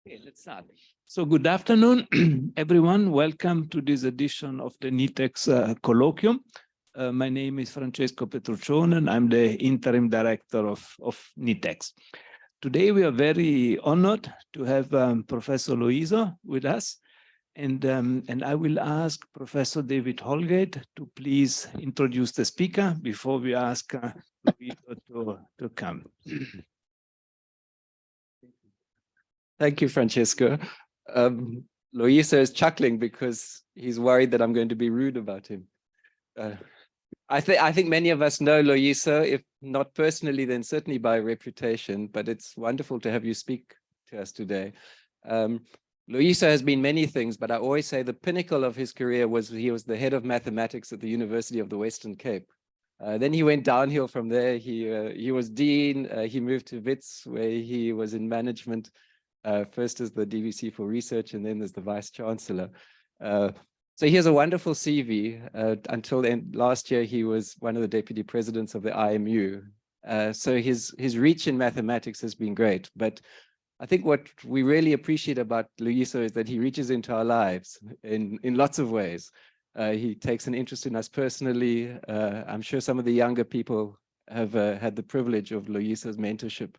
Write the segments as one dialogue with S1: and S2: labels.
S1: Okay, let's start. So good afternoon, everyone. Welcome to this edition of the NITheCS Colloquium. My name is Francesco Petruccione, and I'm the interim director of NITheCS. Today, we are very honored to have Professor Loyiso with us. And I will ask Professor David Holgate to please introduce the speaker before we ask Loyiso to come.
S2: Thank you, Francesco. Loyiso is chuckling because he's worried that I'm going to be rude about him. I think many of us know Loyiso, if not personally, then certainly by reputation, but it's wonderful to have you speak to us today. Loyiso has been many things, but I always say the pinnacle of his career was he was the head of mathematics at the University of the Western Cape. Then he went downhill from there. He was dean. He moved to WITS, where he was in management. First as the DVC for research and then as the Vice-Chancellor. So he has a wonderful CV. Until last year, he was one of the deputy presidents of the IMU. So his reach in mathematics has been great. But I think what we really appreciate about Loyiso is that he reaches into our lives in lots of ways. He takes an interest in us personally. I'm sure some of the younger people have had the privilege of Loyiso's mentorship.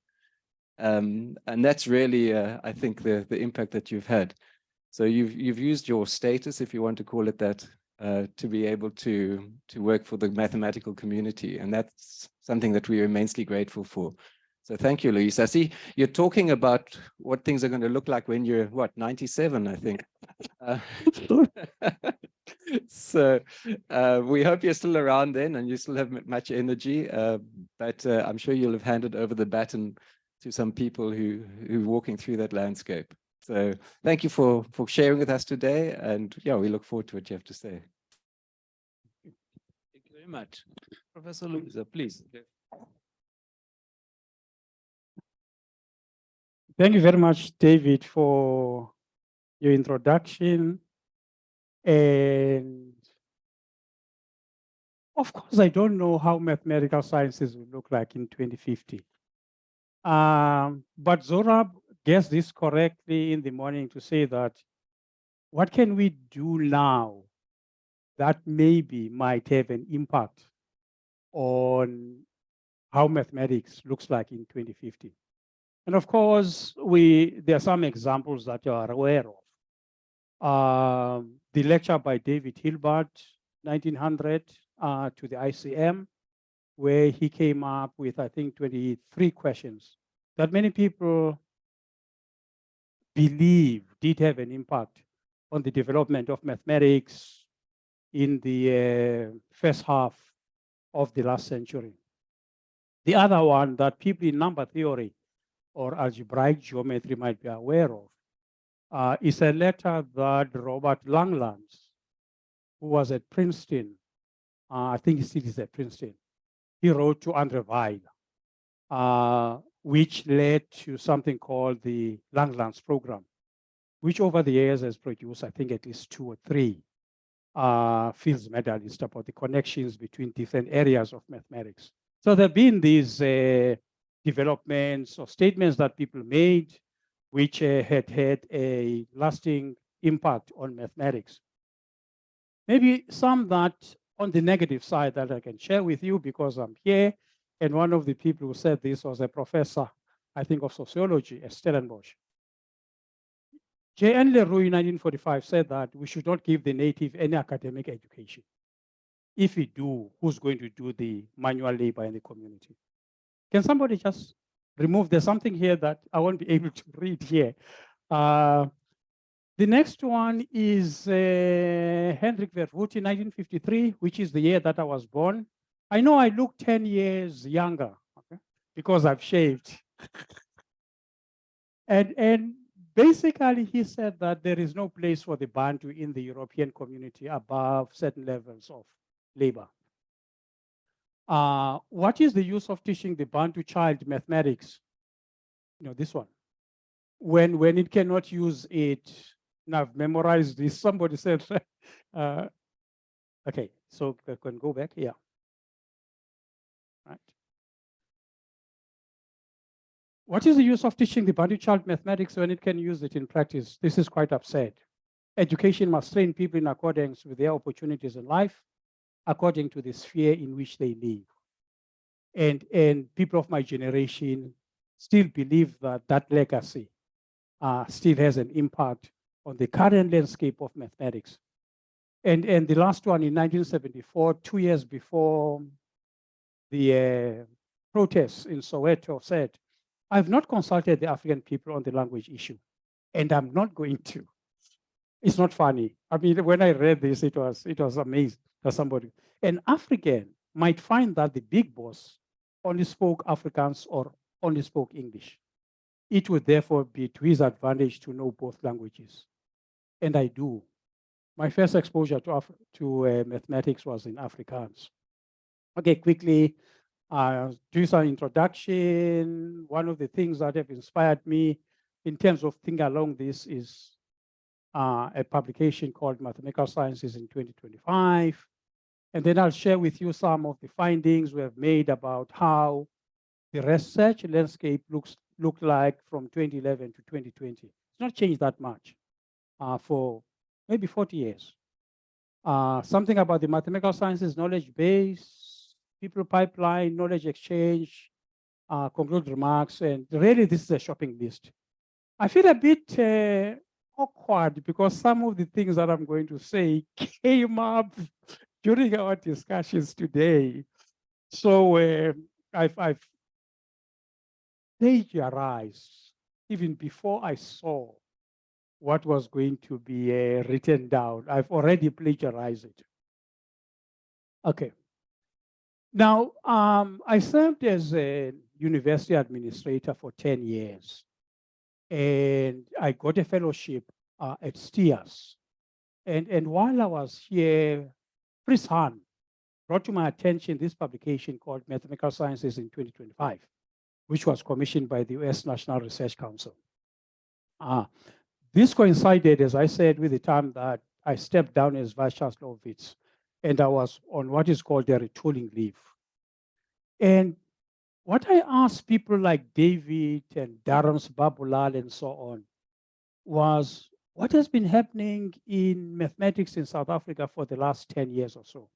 S2: And that's really, I think, the impact that you've had. So you've used your status, if you want to call it that, to be able to work for the mathematical community. And that's something that we are immensely grateful for. So thank you, Loyiso. I see you're talking about what things are going to look like when you're, what, 97, I think. So we hope you're still around then and you still have much energy. But I'm sure you'll have handed over the baton to some people who are walking through that landscape. So thank you for sharing with us today. And yeah, we look forward to what you have to say.
S1: Thank you very much. Professor Loyiso, please.
S3: Thank you very much, David, for your introduction. And of course, I don't know how mathematical sciences will look like in 2050. But Zorab guessed this correctly in the morning to say that what can we do now that maybe might have an impact on how mathematics looks like in 2050? And of course, there are some examples that you are aware of. The lecture by David Hilbert, 1900, to the ICM, where he came up with, I think, 23 questions that many people believe did have an impact on the development of mathematics in the first half of the last century. The other one that people in number theory or algebraic geometry might be aware of is a letter that Robert Langlands, who was at Princeton, I think he still is at Princeton, he wrote to Andre Weil, which led to something called the Langlands program, which over the years has produced, I think, at least 2 or 3 fields medalists about the connections between different areas of mathematics. So there have been these developments or statements that people made, which had a lasting impact on mathematics. Maybe some that on the negative side that I can share with you because I'm here. And one of the people who said this was a professor, I think, of sociology at Stellenbosch. J.N. Leroux in 1945 said that we should not give the native any academic education. If we do, who's going to do the manual labor in the community? Can somebody just remove? There's something here that I won't be able to read here. The next one is Hendrik Verwoerd in 1953, which is the year that I was born. I know I look 10 years younger, okay, because I've shaved. and basically, he said that there is no place for the Bantu in the European community above certain levels of labor. What is the use of teaching the Bantu child mathematics? You know, this one. When it cannot use it, now I've memorized this. Somebody said, okay, so I can go back here. Right. What is the use of teaching the Bantu child mathematics when it can use it in practice? This is quite absurd. Education must train people in accordance with their opportunities in life, according to the sphere in which they live. And people of my generation still believe that that legacy still has an impact on the current landscape of mathematics. And the last one in 1974, 2 years before the protests in Soweto, said, I've not consulted the African people on the language issue, and I'm not going to. It's not funny. I mean, when I read this, it was amazing that somebody, an African might find that the big boss only spoke Afrikaans or only spoke English. It would therefore be to his advantage to know both languages. And I do. My first exposure to mathematics was in Afrikaans. Okay, quickly, do some introduction. One of the things that have inspired me in terms of thinking along this is a publication called Mathematical Sciences in 2025. And then I'll share with you some of the findings we have made about how the research landscape looked like from 2011 to 2020. It's not changed that much for maybe 40 years. Something about the mathematical sciences knowledge base, people pipeline, knowledge exchange, conclude remarks, and really this is a shopping list. I feel a bit awkward because some of the things that I'm going to say came up during our discussions today. So I've plagiarized even before I saw what was going to be written down. I've already plagiarized it. Okay. Now, I served as a university administrator for 10 years. And I got a fellowship at STIAS. And while I was here, Chris Hahn brought to my attention this publication called Mathematical Sciences in 2025, which was commissioned by the US National Research Council. This coincided, as I said, with the time that I stepped down as Vice-Chancellor of WITS, and I was on what is called a retooling leave. And what I asked people like David and Darren Babulal and so on was, what has been happening in mathematics in South Africa for the last 10 years or so?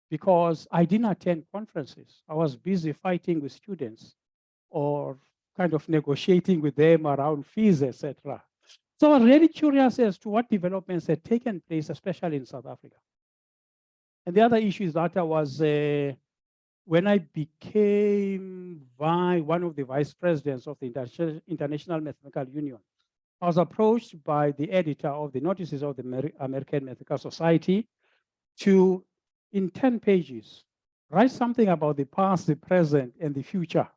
S3: Because I didn't attend conferences. I was busy fighting with students or kind of negotiating with them around fees, etc. So I was really curious as to what developments had taken place, especially in South Africa. And the other issue is that I was, when I became one of the vice presidents of the International Mathematical Union, I was approached by the editor of the Notices of the American Mathematical Society to, in 10 pages, write something about the past, the present, and the future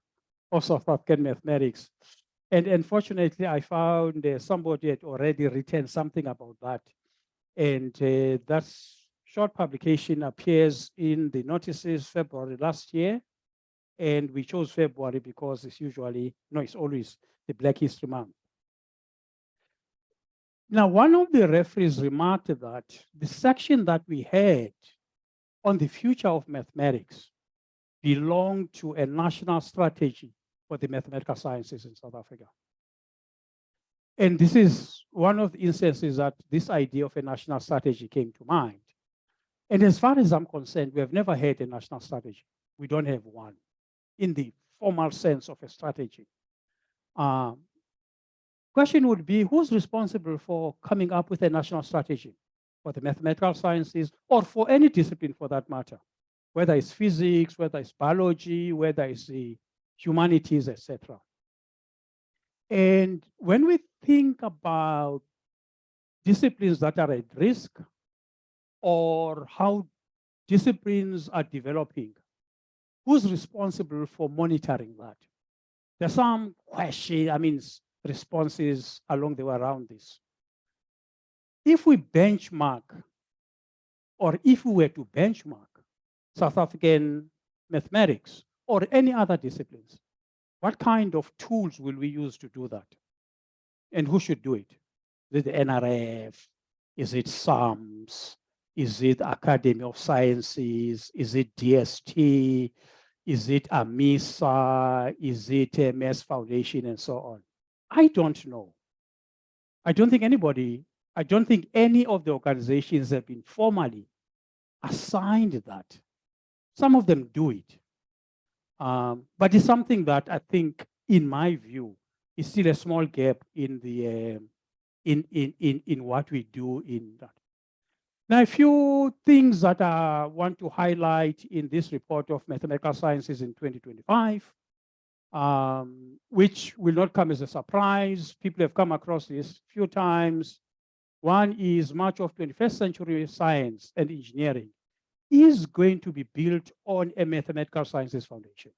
S3: of South African mathematics. And unfortunately, I found somebody had already written something about that. And that short publication appears in the Notices February last year. And we chose February because it's usually, no, it's always the Black History Month. Now, one of the referees remarked that the section that we had on the future of mathematics belonged to a national strategy for the mathematical sciences in South Africa. And this is one of the instances that this idea of a national strategy came to mind. And as far as I'm concerned, we have never had a national strategy. We don't have one in the formal sense of a strategy. Question would be, who's responsible for coming up with a national strategy for the mathematical sciences or for any discipline for that matter, whether it's physics, whether it's biology, whether it's the humanities, etc. And when we think about disciplines that are at risk or how disciplines are developing, who's responsible for monitoring that? There's some question, responses along the way around this. If we benchmark, or if we were to benchmark South African mathematics or any other disciplines, what kind of tools will we use to do that? And who should do it? Is it the NRF? Is it SAMS? Is it Academy of Sciences? Is it DST? Is it a MISA? Is it a Mass Foundation and so on? I don't know. I don't think any of the organizations have been formally assigned that. Some of them do it. But it's something that I think, in my view, is still a small gap in the in what we do in that. Now, a few things that I want to highlight in this report of mathematical sciences in 2025, which will not come as a surprise. People have come across this a few times. One is much of 21st century science and engineering is going to be built on a mathematical sciences foundation.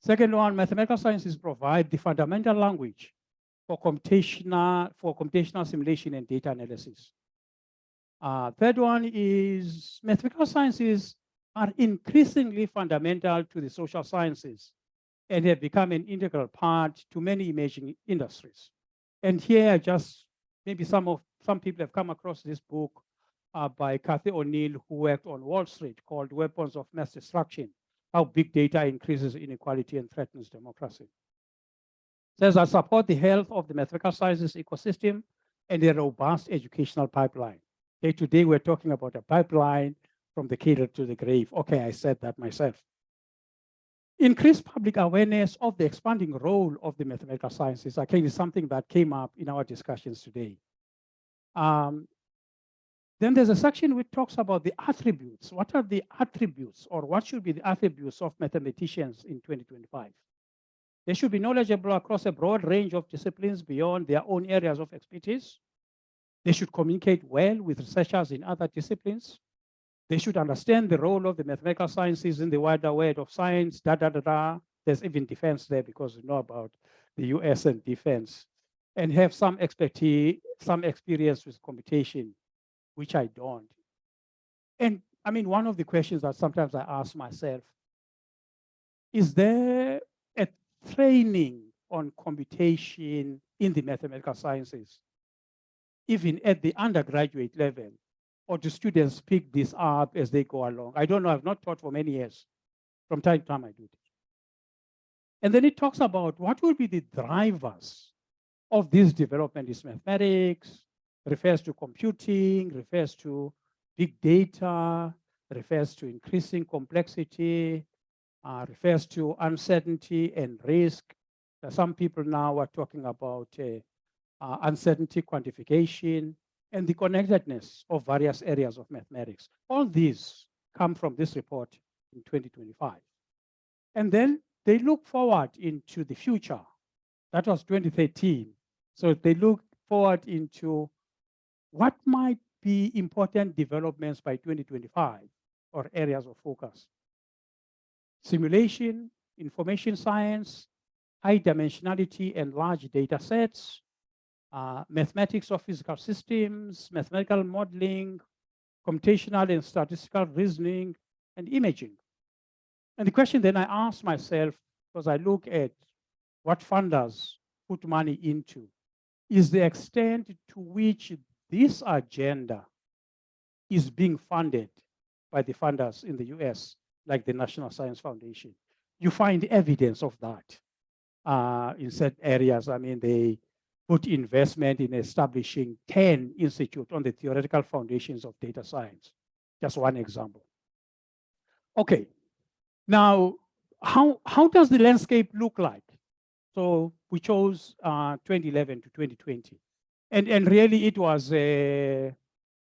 S3: Second one, mathematical sciences provide the fundamental language for computational simulation and data analysis. Third one is mathematical sciences are increasingly fundamental to the social sciences and have become an integral part to many emerging industries. And here, just maybe some people have come across this book by Cathy O'Neill, who worked on Wall Street, called Weapons of Mass Destruction: How Big Data Increases Inequality and Threatens Democracy. It says, I support the health of the mathematical sciences ecosystem and a robust educational pipeline. Okay, today we're talking about a pipeline from the cradle to the grave. Okay, I said that myself. Increased public awareness of the expanding role of the mathematical sciences, again, is something that came up in our discussions today. Then there's a section which talks about the attributes. What are the attributes, or what should be the attributes of mathematicians in 2025? They should be knowledgeable across a broad range of disciplines beyond their own areas of expertise. They should communicate well with researchers in other disciplines. They should understand the role of the mathematical sciences in the wider world of science, There's even defense there, because we know about the US and defense, and have some expertise, some experience with computation, which I don't. And I mean, one of the questions that sometimes I ask myself, is there a training on computation in the mathematical sciences, even at the undergraduate level? Or do students pick this up as they go along? I don't know, I've not taught for many years. From time to time I do this. And then it talks about what will be the drivers of this development. Is mathematics, refers to computing, refers to big data, refers to increasing complexity, refers to uncertainty and risk. Some people now are talking about uncertainty quantification and the connectedness of various areas of mathematics. All these come from this report in 2025. And then they look forward into the future. That was 2013. So they look forward into what might be important developments by 2025 or areas of focus. Simulation, information science, high dimensionality and large data sets, mathematics of physical systems, mathematical modeling, computational and statistical reasoning, and imaging. And the question then I ask myself, because I look at what funders put money into, is the extent to which this agenda is being funded by the funders in the US, like the National Science Foundation. You find evidence of that in certain areas. I mean, they put investment in establishing 10 institutes on the theoretical foundations of data science. Just one example. Okay, now, how does the landscape look like? So we chose 2011 to 2020. And really it was a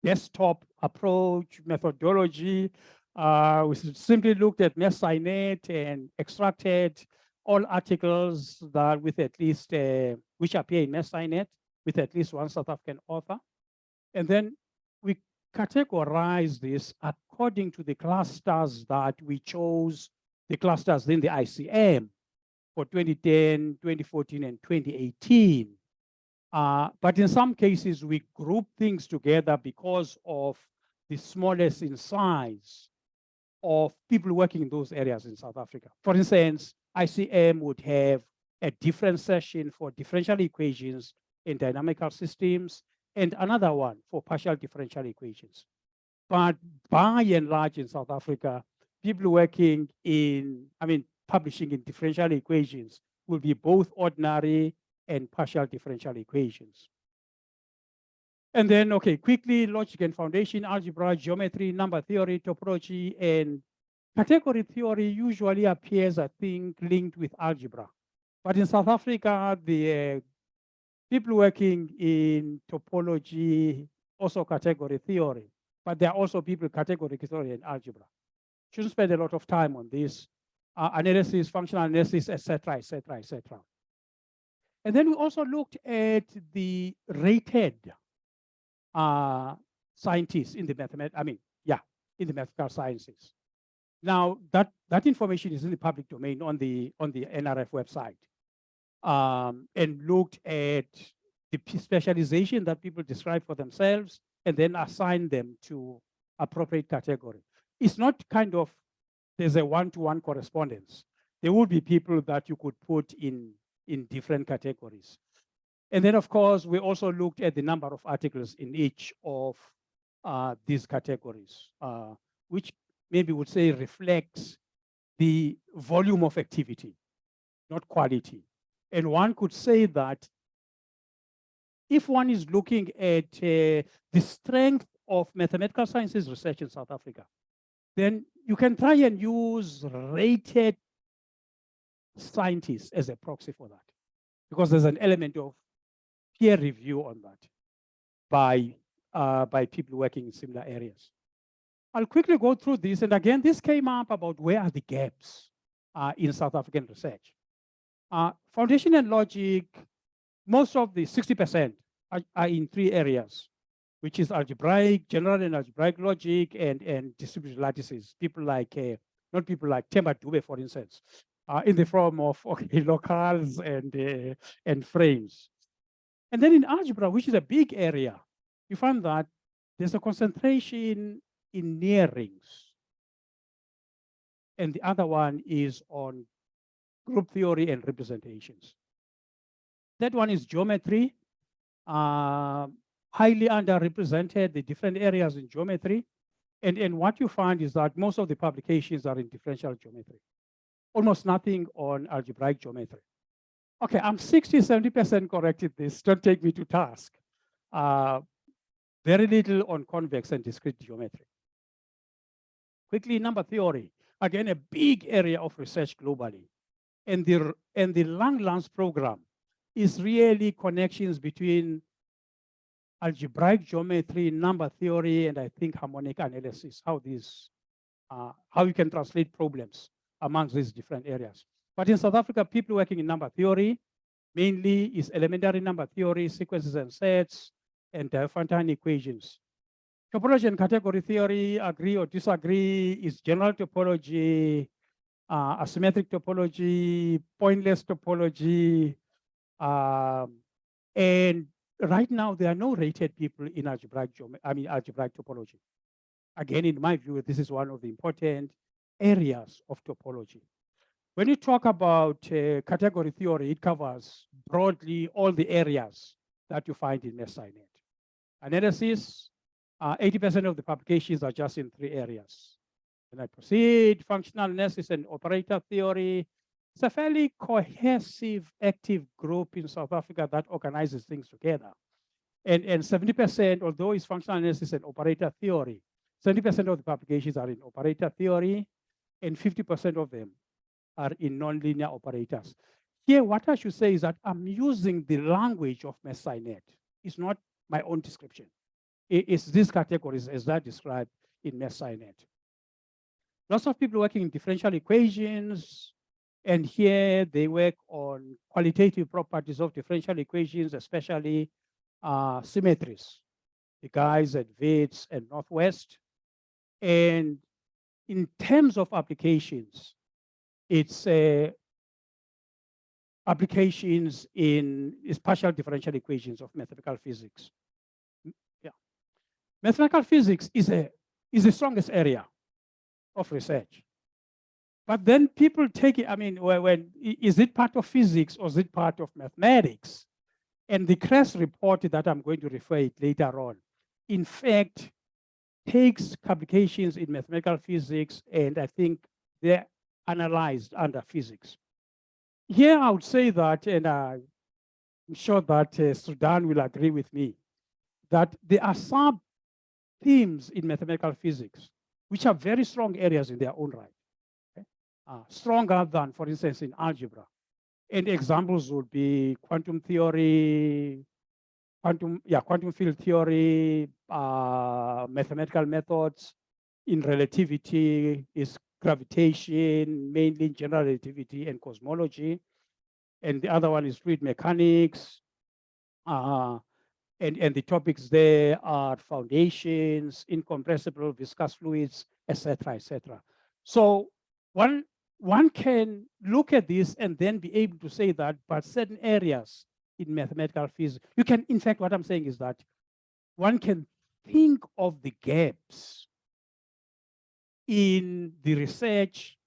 S3: desktop approach, methodology. We simply looked at MathSciNet and extracted all articles that with at least, which appear in MathSciNet with at least one South African author. And then we categorize this according to the clusters that we chose, the clusters in the ICM for 2010, 2014, and 2018. But in some cases, we group things together because of the smallest in size of people working in those areas in South Africa. For instance, ICM would have a different session for differential equations in dynamical systems and another one for partial differential equations. But by and large in South Africa, people working in, publishing in differential equations will be both ordinary and partial differential equations. And then, okay, quickly, logic and foundation, algebra, geometry, number theory, topology, and category theory usually appears, I think, linked with algebra. But in South Africa, the people working in topology, also category theory, but there are also people category theory and algebra. Shouldn't spend a lot of time on this. Analysis, functional analysis, etc., etc., etc. And then we also looked at the rated scientists in the in the mathematical sciences. Now that information is in the public domain on the NRF website, and looked at the specialization that people describe for themselves and then assign them to appropriate category. It's not kind of there's a one-to-one correspondence. There would be people that you could put in different categories. And then, of course, we also looked at the number of articles in each of these categories, which maybe would say reflects the volume of activity, not quality. And one could say that if one is looking at the strength of mathematical sciences research in South Africa, then you can try and use rated scientists as a proxy for that, because there's an element of peer review on that by people working in similar areas. I'll quickly go through this. And again, this came up about where are the gaps in South African research. Foundation and logic, most of the 60% are in three areas, which is algebraic, general and algebraic logic, and distributed lattices. People like, not people like Themba Dube, for instance, in the form of locals and frames. And then in algebra, which is a big area, you find that there's a concentration in near rings. And the other one is on group theory and representations. That one is geometry, highly underrepresented, the different areas in geometry. And what you find is that most of the publications are in differential geometry. Almost nothing on algebraic geometry. Okay, I'm 60–70% correct in this. Don't take me to task. Very little on convex and discrete geometry. Quickly, number theory. Again, a big area of research globally. And the Langlands program is really connections between algebraic geometry, number theory, and I think harmonic analysis, how you can translate problems amongst these different areas. But in South Africa, people working in number theory mainly is elementary number theory, sequences and sets, and Diophantine equations. Topology and category theory, agree or disagree, is general topology, asymmetric topology, pointless topology, and right now there are no rated people in algebraic topology. Again, in my view, this is one of the important areas of topology. When you talk about category theory, it covers broadly all the areas that you find in MSciNet. Analysis, 80% of the publications are just in three areas. When I proceed, functional analysis and operator theory. It's a fairly cohesive, active group in South Africa that organizes things together. And 70%, although it's functional analysis and operator theory, 70% of the publications are in operator theory, and 50% of them are in nonlinear operators. Here, what I should say is that I'm using the language of MSciNet. It's not my own description. It's these categories as I described in MSciNet. Lots of people working in differential equations, and here they work on qualitative properties of differential equations, especially symmetries. The guys at WITS and Northwest. And in terms of applications, it's applications in partial differential equations of mathematical physics. Yeah, mathematical physics is the strongest area of research. But then people take it, is it part of physics or is it part of mathematics? And the CRESS report that I'm going to refer it later on, in fact, takes publications in mathematical physics, and I think they're analyzed under physics. Here, I would say that, and I'm sure that Sudan will agree with me, that there are sub-themes in mathematical physics, which are very strong areas in their own right. Okay? Stronger than, for instance, in algebra. And examples would be quantum theory, quantum field theory, mathematical methods. In relativity is gravitation, mainly general relativity and cosmology. And the other one is fluid mechanics. And the topics there are foundations, incompressible viscous fluids, etc., etc. So one can look at this and then be able to say that, but certain areas in mathematical physics, you can, in fact, what I'm saying is that one can think of the gaps in the research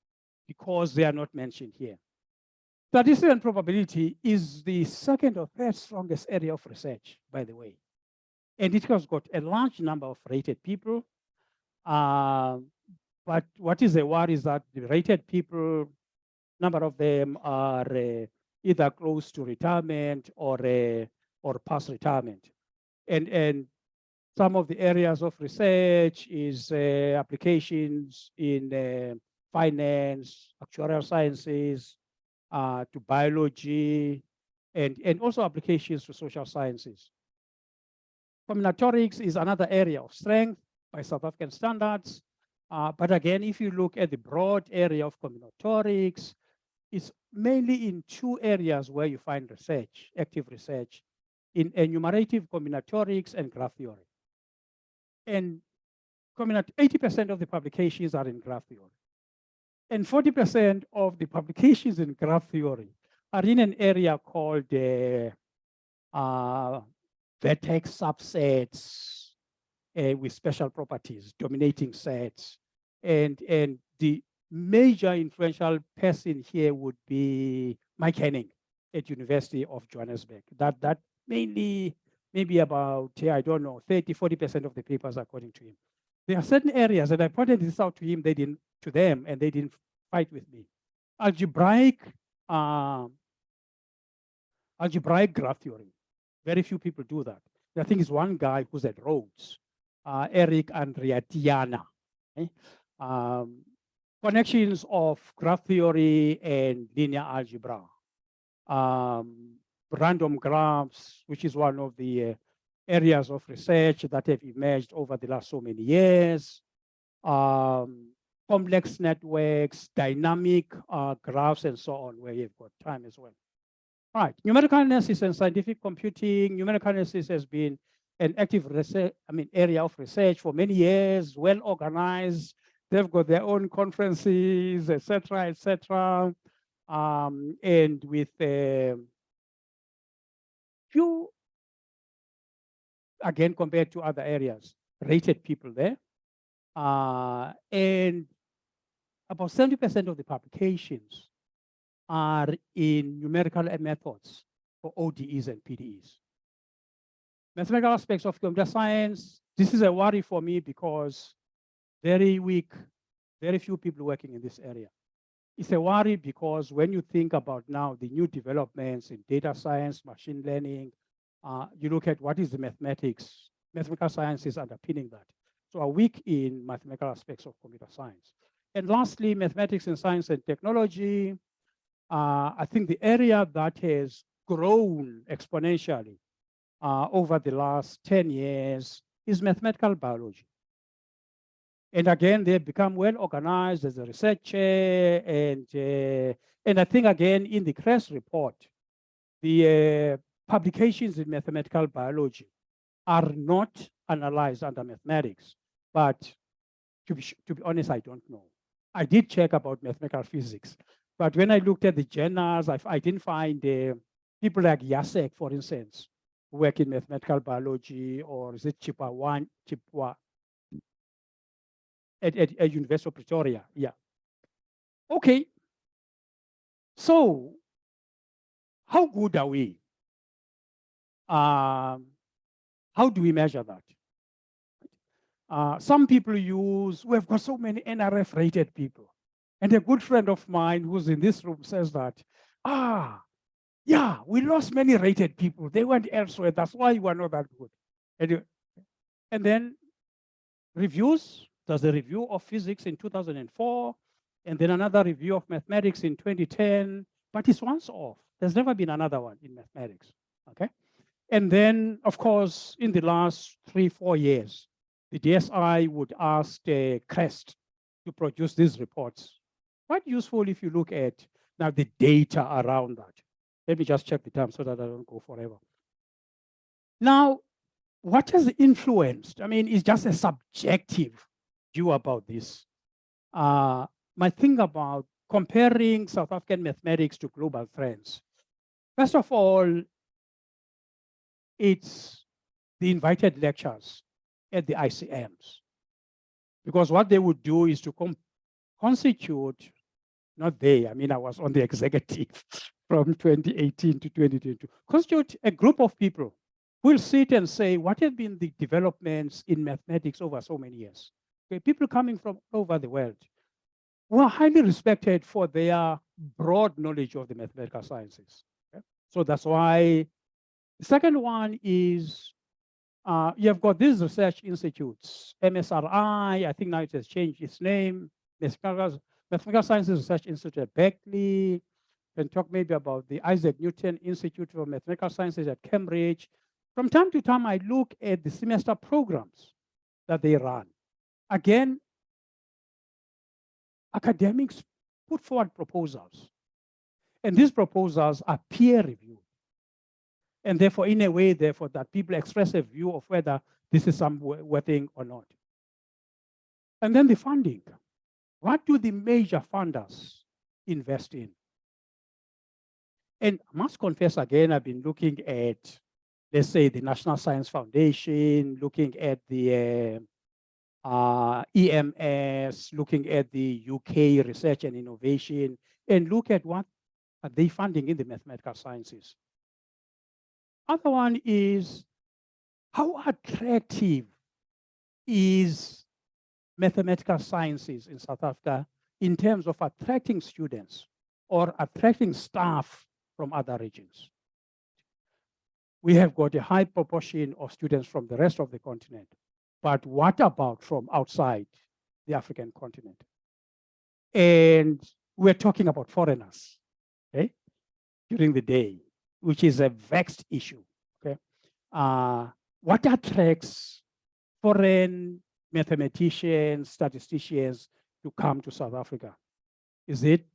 S3: because they are not mentioned here. Statistics and probability is the second or third strongest area of research, by the way. And it has got a large number of rated people. But what is a worry is that the rated people, number of them are either close to retirement or past retirement. And some of the areas of research is applications in finance, actuarial sciences, to biology, and also applications to social sciences. Combinatorics is another area of strength by South African standards. But again, if you look at the broad area of combinatorics, it's mainly in two areas where you find research, active research, in enumerative combinatorics and graph theory. And 80% of the publications are in graph theory. And 40% of the publications in graph theory are in an area called vertex subsets with special properties, dominating sets. And the major influential person here would be Mike Henning at University of Johannesburg. That mainly, maybe about, I don't know, 30–40% of the papers according to him. There are certain areas, and I pointed this out to him, to them, and they didn't fight with me. Algebraic graph theory. Very few people do that. I think it's one guy who's at Rhodes, Eric Andriatiana. Okay? Connections of graph theory and linear algebra. Random graphs, which is one of the areas of research that have emerged over the last so many years. Complex networks, dynamic graphs, and so on, where you've got time as well. All right, numerical analysis and scientific computing. Numerical analysis has been an active research, area of research for many years, well organized. They've got their own conferences, etc., etc. And with few, again, compared to other areas, rated people there. And about 70% of the publications are in numerical methods for ODEs and PDEs. Mathematical aspects of computer science, this is a worry for me because very weak, very few people working in this area. It's a worry because when you think about now the new developments in data science, machine learning, you look at what is the mathematics, mathematical sciences underpinning that. So are weak in mathematical aspects of computer science. And lastly, mathematics and science and technology. I think the area that has grown exponentially over the last 10 years is mathematical biology. And again, they've become well organized as a research chair. And I think, again, in the CRESS report, the publications in mathematical biology are not analyzed under mathematics. But to be honest, I don't know. I did check about mathematical physics. But when I looked at the journals, I didn't find people like Jacek, for instance, who work in mathematical biology, or is it Chipwa at University of Pretoria? Yeah. Okay. So how good are we? How do we measure that? Some people we've got so many NRF rated people. And a good friend of mine who's in this room says that, yeah, we lost many rated people. They went elsewhere. That's why you are not that good. And then reviews, there's a review of physics in 2004, and then another review of mathematics in 2010, but it's once off. There's never been another one in mathematics, okay? And then, of course, in the last 3-4 years, the DSI would ask CREST to produce these reports. Quite useful if you look at now the data around that. Let me just check the time so that I don't go forever. Now, what has influenced? I mean, it's just a subjective view about this. My thing about comparing South African mathematics to global trends. First of all, it's the invited lectures at the ICMs. Because what they would do is to constitute, not they, I mean, I was on the executive from 2018 to 2022, constitute a group of people who will sit and say, what have been the developments in mathematics over so many years? Okay, people coming from all over the world who are highly respected for their broad knowledge of the mathematical sciences. Okay? So that's why the second one is you have got these research institutes, MSRI, I think now it has changed its name, Mathematical Sciences Research Institute at Berkeley. Can talk maybe about the Isaac Newton Institute for Mathematical Sciences at Cambridge. From time to time, I look at the semester programs that they run. Again, academics put forward proposals, and these proposals are peer-reviewed. And therefore, in a way, therefore, that people express a view of whether this is some thing or not. And then the funding. What do the major funders invest in? And I must confess again, I've been looking at, let's say, the National Science Foundation, looking at the EMS, looking at the UK Research and Innovation, and look at what are they funding in the mathematical sciences. Other one is, how attractive is mathematical sciences in South Africa in terms of attracting students or attracting staff from other regions? We have got a high proportion of students from the rest of the continent, but what about from outside the African continent? And we're talking about foreigners, okay, during the day, which is a vexed issue, okay? What attracts foreign mathematicians, statisticians to come to South Africa? Is it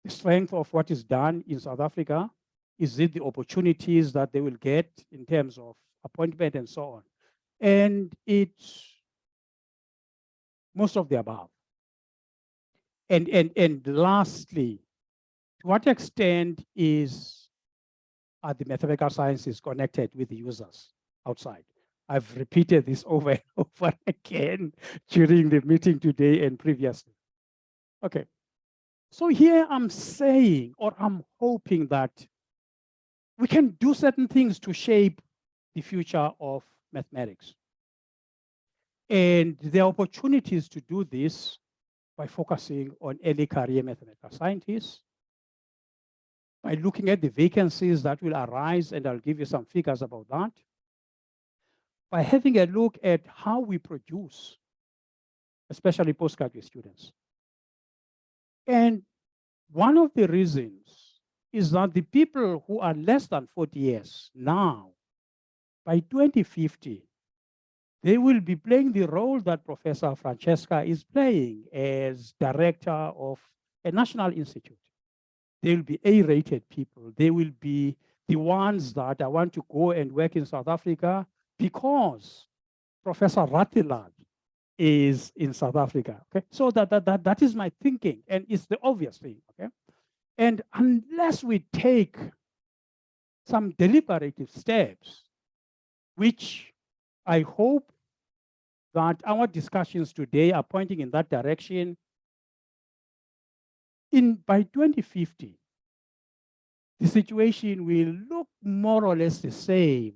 S3: the strength of what is done in South Africa? Is it the opportunities that they will get in terms of appointment and so on? And it's most of the above. And lastly, to what extent are the mathematical sciences connected with the users outside? I've repeated this over and over again during the meeting today and previously. Okay, so here I'm saying, or I'm hoping that we can do certain things to shape the future of mathematics. And there are opportunities to do this by focusing on early career mathematical scientists, by looking at the vacancies that will arise, and I'll give you some figures about that, by having a look at how we produce, especially postgraduate students. And one of the reasons is that the people who are less than 40 years now, by 2050, they will be playing the role that Professor Francesca is playing as director of a national institute. They will be A-rated people. They will be the ones that I want to go and work in South Africa because Professor Rathiland is in South Africa. Okay, so that is my thinking, and it's the obvious thing. Okay, and unless we take some deliberative steps, which I hope that our discussions today are pointing in that direction, by 2050, the situation will look more or less the same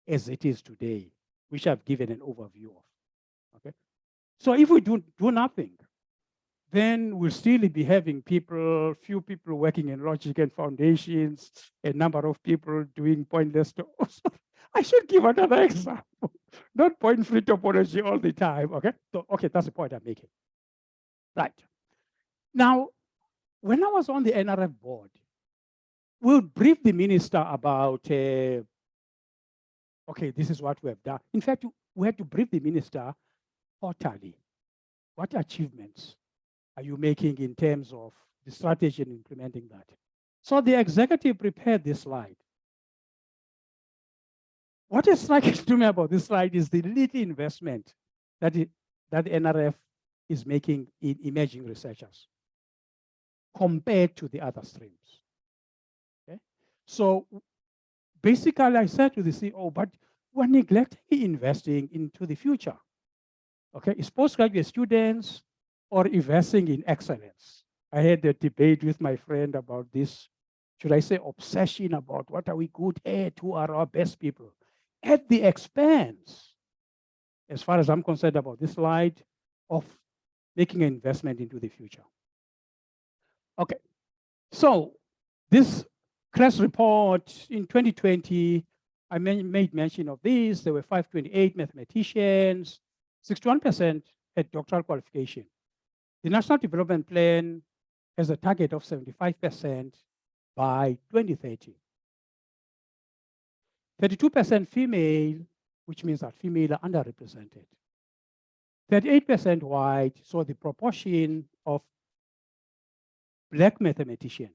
S3: as it is today, which I've given an overview of. So if we do nothing, then we'll still be having few people working in logic and foundations, a number of people doing pointless stuff. I should give another example, not point-free topology all the time, okay? So, okay, that's the point I'm making. Right. Now, when I was on the NRF board, we'll brief the minister about, okay, this is what we have done. In fact, we had to brief the minister quarterly. What achievements are you making in terms of the strategy and implementing that? So the executive prepared this slide. What is striking to me about this slide is the little investment that the NRF is making in emerging researchers compared to the other streams. Okay? So basically, I said to the CEO, but we're neglecting investing into the future. Okay, it's postgraduate students or investing in excellence. I had a debate with my friend about this, should I say obsession about what are we good at, who are our best people, at the expense, as far as I'm concerned about this slide, of making an investment into the future. Okay, so this CRES report in 2020, I made mention of this. There were 528 mathematicians, 61% had doctoral qualification. The National Development Plan has a target of 75% by 2030. 32% female, which means that female are underrepresented. 38% white, so the proportion of Black mathematician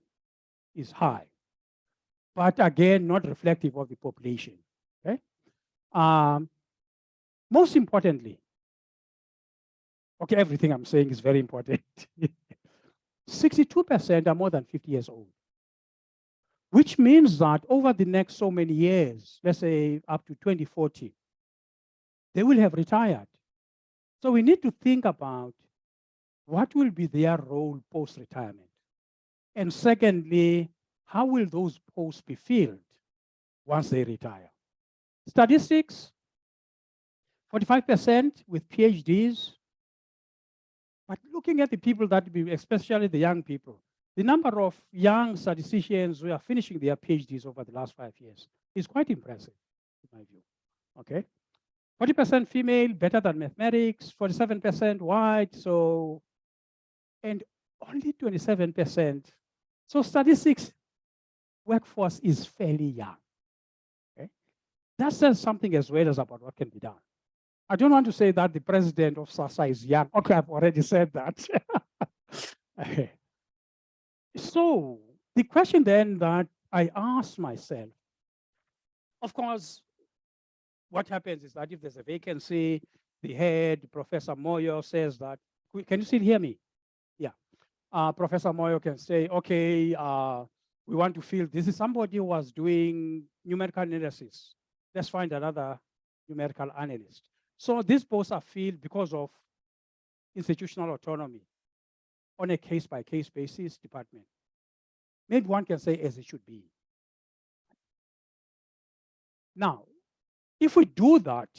S3: is high, but again, not reflective of the population. Okay? Most importantly, okay, everything I'm saying is very important. 62% are more than 50 years old, which means that over the next so many years, let's say up to 2040, they will have retired. So we need to think about what will be their role post-retirement. And secondly, how will those posts be filled once they retire? Statistics, 45% with PhDs. But looking at the people that, especially the young people, the number of young statisticians who are finishing their PhDs over the last 5 years is quite impressive, in my view. Okay, 40% female, better than mathematics, 47% white, so, and only 27%. So statistics workforce is fairly young. Okay, that says something as well as about what can be done. I don't want to say that the president of SASA is young. Okay, I've already said that. Okay. So the question then that I asked myself, of course, what happens is that if there's a vacancy, the head, Professor Moyo, says that, can you still hear me? Yeah. Professor Moyo can say, okay, we want to fill, this is somebody who was doing numerical analysis. Let's find another numerical analyst. So these posts are filled because of institutional autonomy on a case-by-case basis department. Maybe one can say as it should be. Now, if we do that,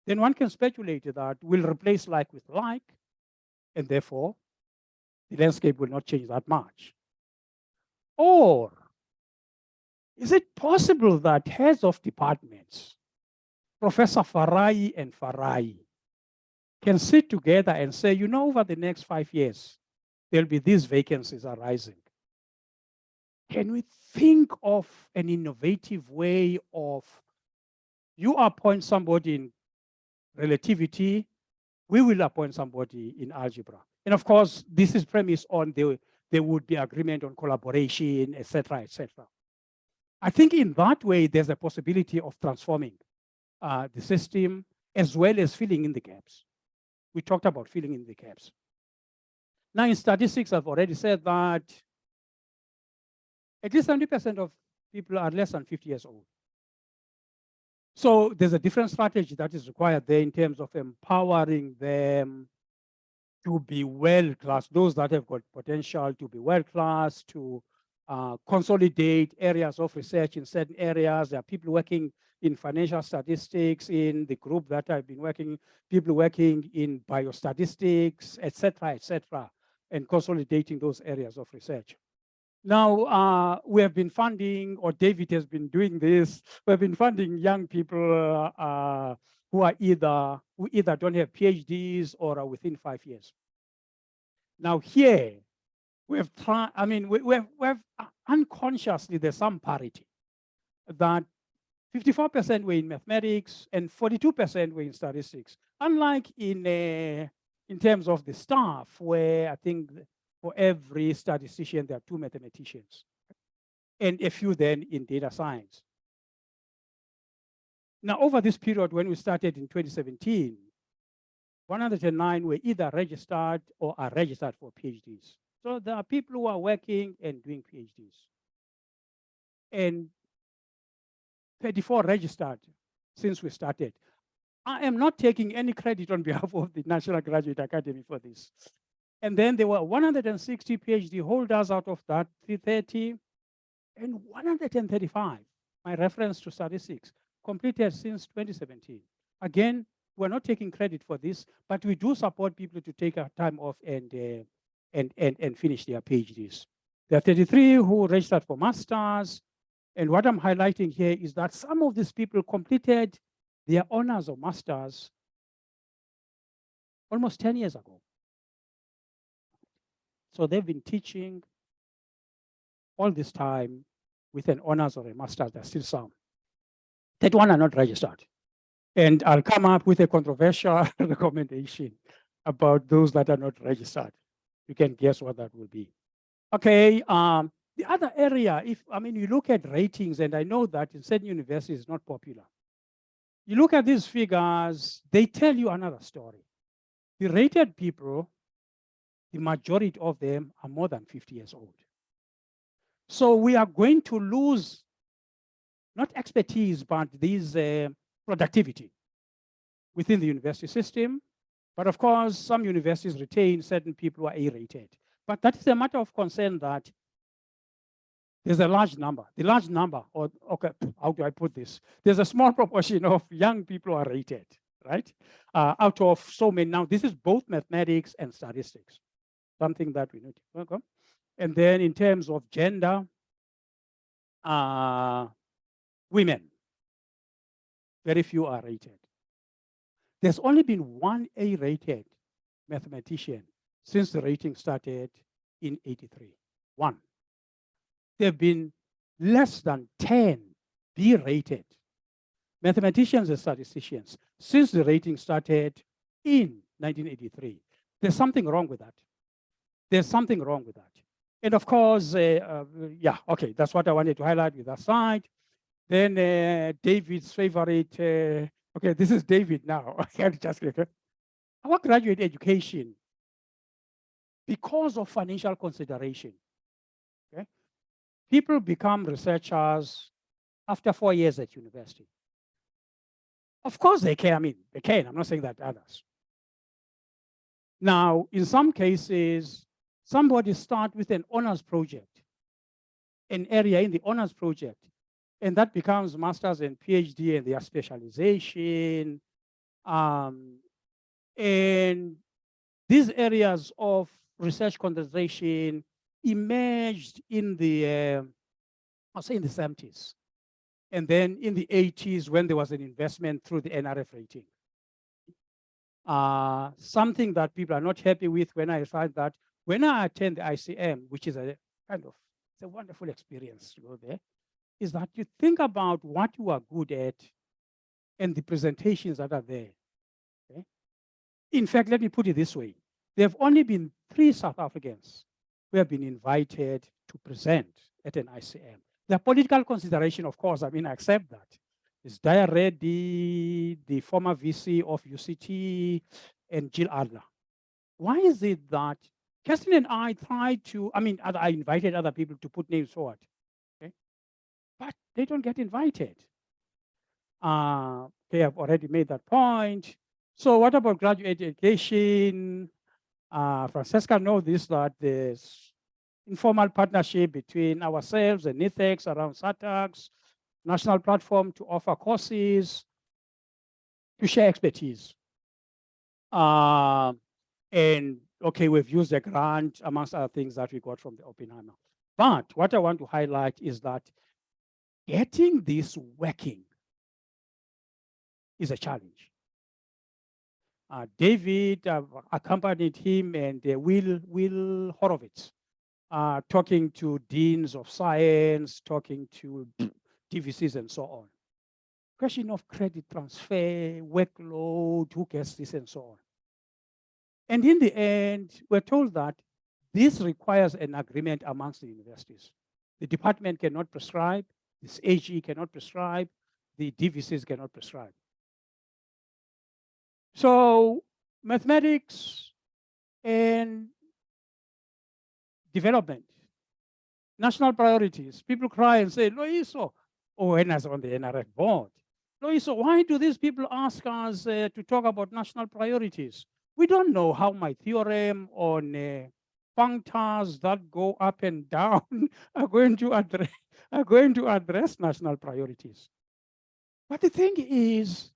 S3: then one can speculate that we'll replace like with like, and therefore the landscape will not change that much. Or is it possible that heads of departments, Professor Farai and Farai, can sit together and say, you know, over the next 5 years, there'll be these vacancies arising. Can we think of an innovative way of, you appoint somebody in relativity, we will appoint somebody in algebra. And of course, this is premised on there would be agreement on collaboration, et cetera, et cetera. I think in that way, there's a possibility of transforming the system as well as filling in the gaps. We talked about filling in the gaps. Now in statistics, I've already said that at least 70% of people are less than 50 years old. So there's a different strategy that is required there in terms of empowering them to be world-class, those that have got potential to be world-class, to consolidate areas of research in certain areas. There are people working in financial statistics in the group that I've been working, people working in biostatistics, et cetera, and consolidating those areas of research. Now, we have been funding, or David has been doing this, we have been funding young people who either don't have PhDs or are within 5 years. Now here, we have tried, I mean, we have unconsciously, there's some parity that 54% were in mathematics and 42% were in statistics. Unlike in terms of the staff, where I think for every statistician, there are 2 mathematicians and a few then in data science. Now, over this period, when we started in 2017, 109 were either registered or are registered for PhDs. So there are people who are working and doing PhDs. And 34 registered since we started. I am not taking any credit on behalf of the National Graduate Academy for this. And then there were 160 PhD holders out of that 330 and 135, my reference to statistics, completed since 2017. Again, we're not taking credit for this, but we do support people to take a time off and finish their PhDs. There are 33 who registered for masters. And what I'm highlighting here is that some of these people completed their honors or masters almost 10 years ago. So they've been teaching all this time with an honors or a master's. There's still some. 31 are not registered. And I'll come up with a controversial recommendation about those that are not registered. You can guess what that will be. Okay, the other area, you look at ratings, and I know that in certain universities it's not popular. You look at these figures, they tell you another story. The rated people, the majority of them are more than 50 years old. So we are going to lose not expertise, but these productivity within the university system. But of course, some universities retain certain people who are A-rated. But that is a matter of concern that there's a large number. The large number, or okay, how do I put this? There's a small proportion of young people who are rated, right? Out of so many. Now, this is both mathematics and statistics, something that we need to work on. And then in terms of gender, women, very few are rated. There's only been one A-rated mathematician since the rating started in '83. One. There have been less than 10 B-rated mathematicians and statisticians since the rating started in 1983. There's something wrong with that. There's something wrong with that. And of course, yeah, okay, that's what I wanted to highlight with that slide. Then David's favorite, okay, this is David now. Our graduate education, because of financial consideration, okay, people become researchers after 4 years at university. Of course they can, they can, I'm not saying that others. Now, in some cases, somebody start with an honors project, an area in the honors project, and that becomes master's and PhD and their specialization. And these areas of research concentration emerged in the, I'll say in the 70s. And then in the 80s, when there was an investment through the NRF rating. Something that people are not happy with when I find that when I attend the ICM, which is a kind of, it's a wonderful experience to go there, is that you think about what you are good at and the presentations that are there. Okay? In fact, let me put it this way. There have only been 3 South Africans who have been invited to present at an ICM. The political consideration, of course, I accept that. It's Daya Reddy, the former VC of UCT, and Jill Adler. Why is it that Kirsten and I tried to, I invited other people to put names forward, okay? But they don't get invited. They have already made that point. So what about graduate education? Francesca knows this, that there's informal partnership between ourselves and NITheCS around SATAGs, national platform to offer courses, to share expertise. And okay, we've used a grant amongst other things that we got from the Oppenheimer. But what I want to highlight is that getting this working is a challenge. David accompanied him and Will Horowitz, talking to deans of science, talking to DVCs and so on. Question of credit transfer, workload, who gets this and so on. And in the end, we're told that this requires an agreement amongst the universities. The department cannot prescribe, this AG cannot prescribe, the DVCs cannot prescribe. So mathematics and development, national priorities, people cry and say, Loyiso, when I was on the NRF board, Loyiso, why do these people ask us to talk about national priorities? We don't know how my theorem on functors that go up and down are going to address national priorities. But the thing is,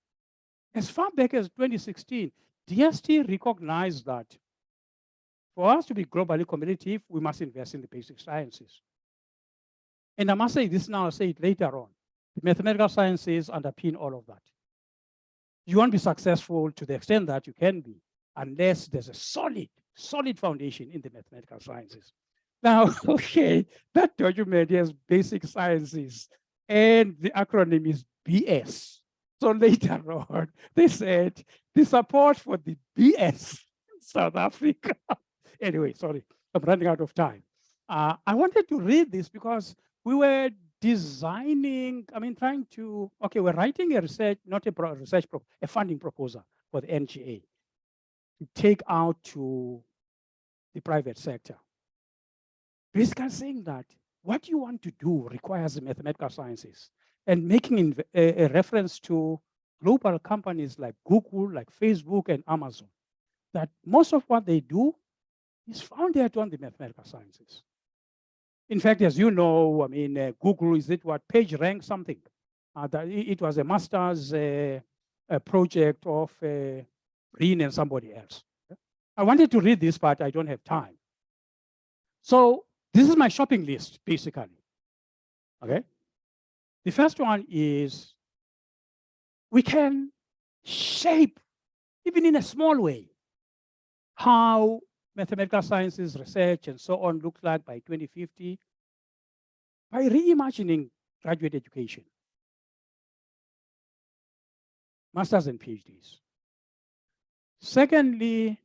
S3: as far back as 2016, DST recognized that for us to be globally competitive, we must invest in the basic sciences. And I must say this now, I'll say it later on. The mathematical sciences underpin all of that. You won't be successful to the extent that you can be unless there's a solid foundation in the mathematical sciences. Now, okay, that document has basic sciences and the acronym is BS. So later on, they said the support for the BS in South Africa. Anyway, sorry, I'm running out of time. I wanted to read this because we were designing, we're writing a research, not a research, a funding proposal for the NGA to take out to the private sector. Basically saying that what you want to do requires the mathematical sciences and making a reference to global companies like Google, like Facebook and Amazon, that most of what they do is founded on the mathematical sciences. In fact, as you know, Google, is it what PageRank something? It was a master's project of Green and somebody else. I wanted to read this, but I don't have time. So this is my shopping list, basically. Okay. The first one is we can shape, even in a small way, how mathematical sciences research and so on looks like by 2050 by reimagining graduate education, masters and PhDs. Secondly,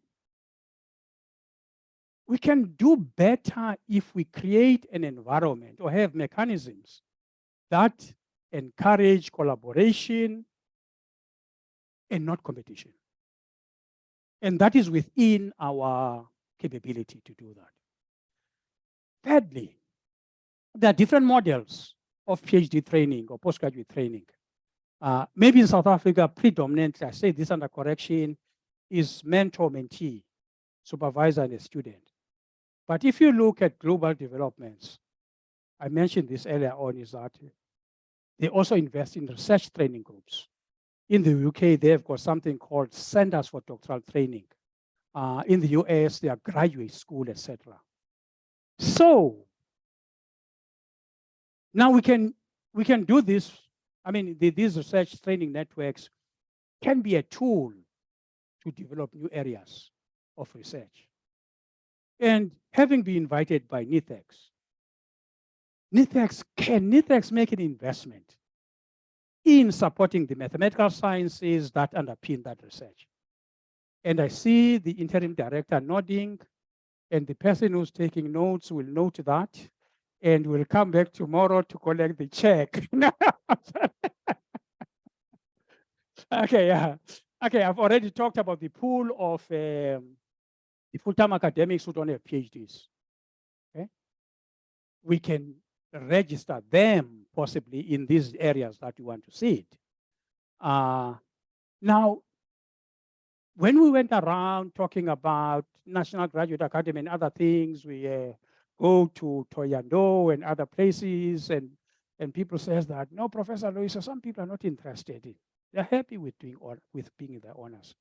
S3: we can do better if we create an environment or have mechanisms that encourage collaboration and not competition. And that is within our capability to do that. Thirdly, there are different models of PhD training or postgraduate training. Maybe in South Africa, predominantly, I say this under correction, is mentor-mentee, supervisor and a student. But if you look at global developments, I mentioned this earlier on, is that they also invest in research training groups. In the UK, they've got something called Centers for Doctoral Training. In the US, they are graduate school, etc. So now we can do this. These research training networks can be a tool to develop new areas of research. And having been invited by NITheCS, can NITheCS make an investment in supporting the mathematical sciences that underpin that research? And I see the interim director nodding, and the person who's taking notes will note that, and will come back tomorrow to collect the check. Okay, yeah. Okay, I've already talked about the pool of the full-time academics who don't have PhDs. Okay? We can register them possibly in these areas that you want to see it. Now, when we went around talking about National Graduate Academy and other things, we go to Thohoyandou and other places, and people says that, no, Professor Loyiso, some people are not interested in. They're happy with being in their honors.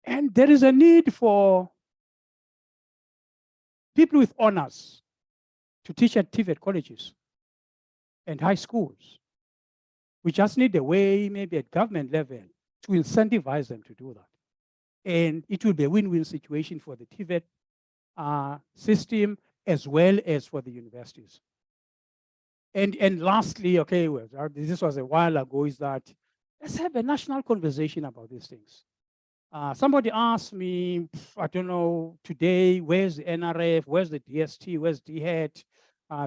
S3: And there is a need for people with honors to teach at TVET colleges and high schools. We just need a way, maybe at government level, to incentivize them to do that. And it will be a win-win situation for the TVET system as well as for the universities. And lastly, okay, well, this was a while ago, is that let's have a national conversation about these things. Somebody asked me, I don't know, today, where's the NRF, where's the DST, where's DHET?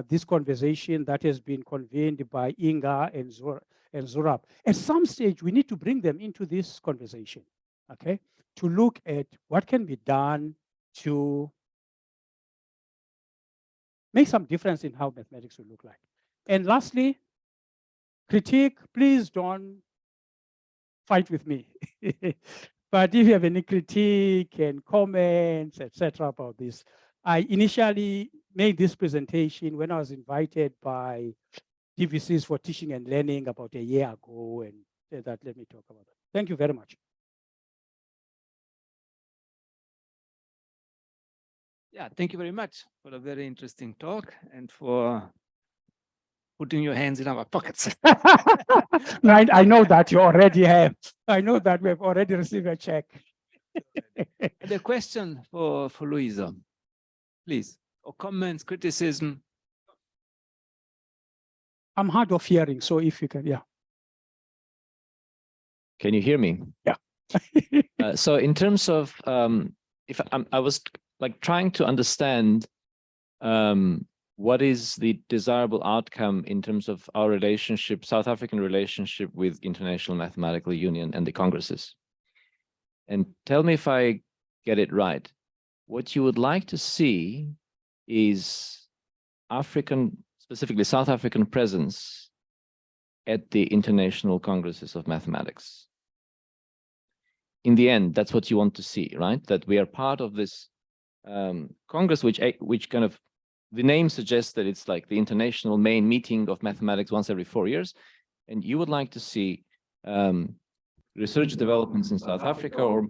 S3: This conversation that has been convened by Inga and Zurab. At some stage, we need to bring them into this conversation, okay? To look at what can be done to make some difference in how mathematics will look like. And lastly, critique, please don't fight with me. But if you have any critique and comments, etc., about this, I initially made this presentation when I was invited by DVCs for Teaching and Learning about a year ago, and said that let me talk about that. Thank you very much.
S1: Yeah, thank you very much for a very interesting talk and for putting your hands in our pockets.
S3: I know that you already have. I know that we have already received a check.
S1: And a question for Loyiso, please, or comments, criticism.
S3: I'm hard of hearing, so if you can, yeah.
S2: Can you hear me?
S3: Yeah.
S2: So in terms of, if I was like trying to understand what is the desirable outcome in terms of our relationship, South African relationship with International Mathematical Union and the congresses. And tell me if I get it right. What you would like to see is African, specifically South African presence at the international congresses of mathematics. In the end, that's what you want to see, right? That we are part of this Congress, which kind of, the name suggests that it's like the international main meeting of mathematics once every 4 years. And you would like to see research developments in South Africa or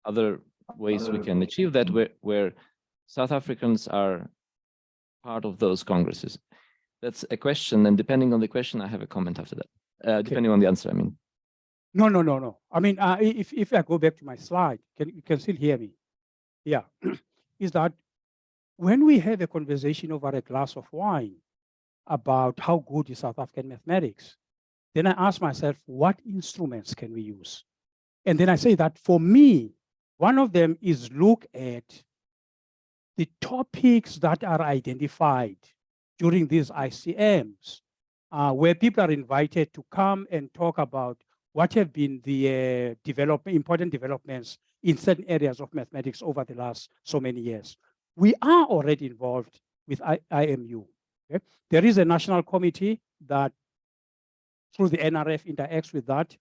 S2: other ways we can achieve that, where South Africans are part of those congresses. That's a question, and depending on the question, I have a comment after that. Depending on the answer, I mean.
S3: No. I mean, if I go back to my slide, you can still hear me? Yeah, is that when we have a conversation over a glass of wine about how good is South African mathematics, then I ask myself, what instruments can we use? And then I say that for me, one of them is look at the topics that are identified during these ICMs, where people are invited to come and talk about what have been the important developments in certain areas of mathematics over the last so many years. We are already involved with IMU. Okay? There is a national committee that through the NRF interacts with that.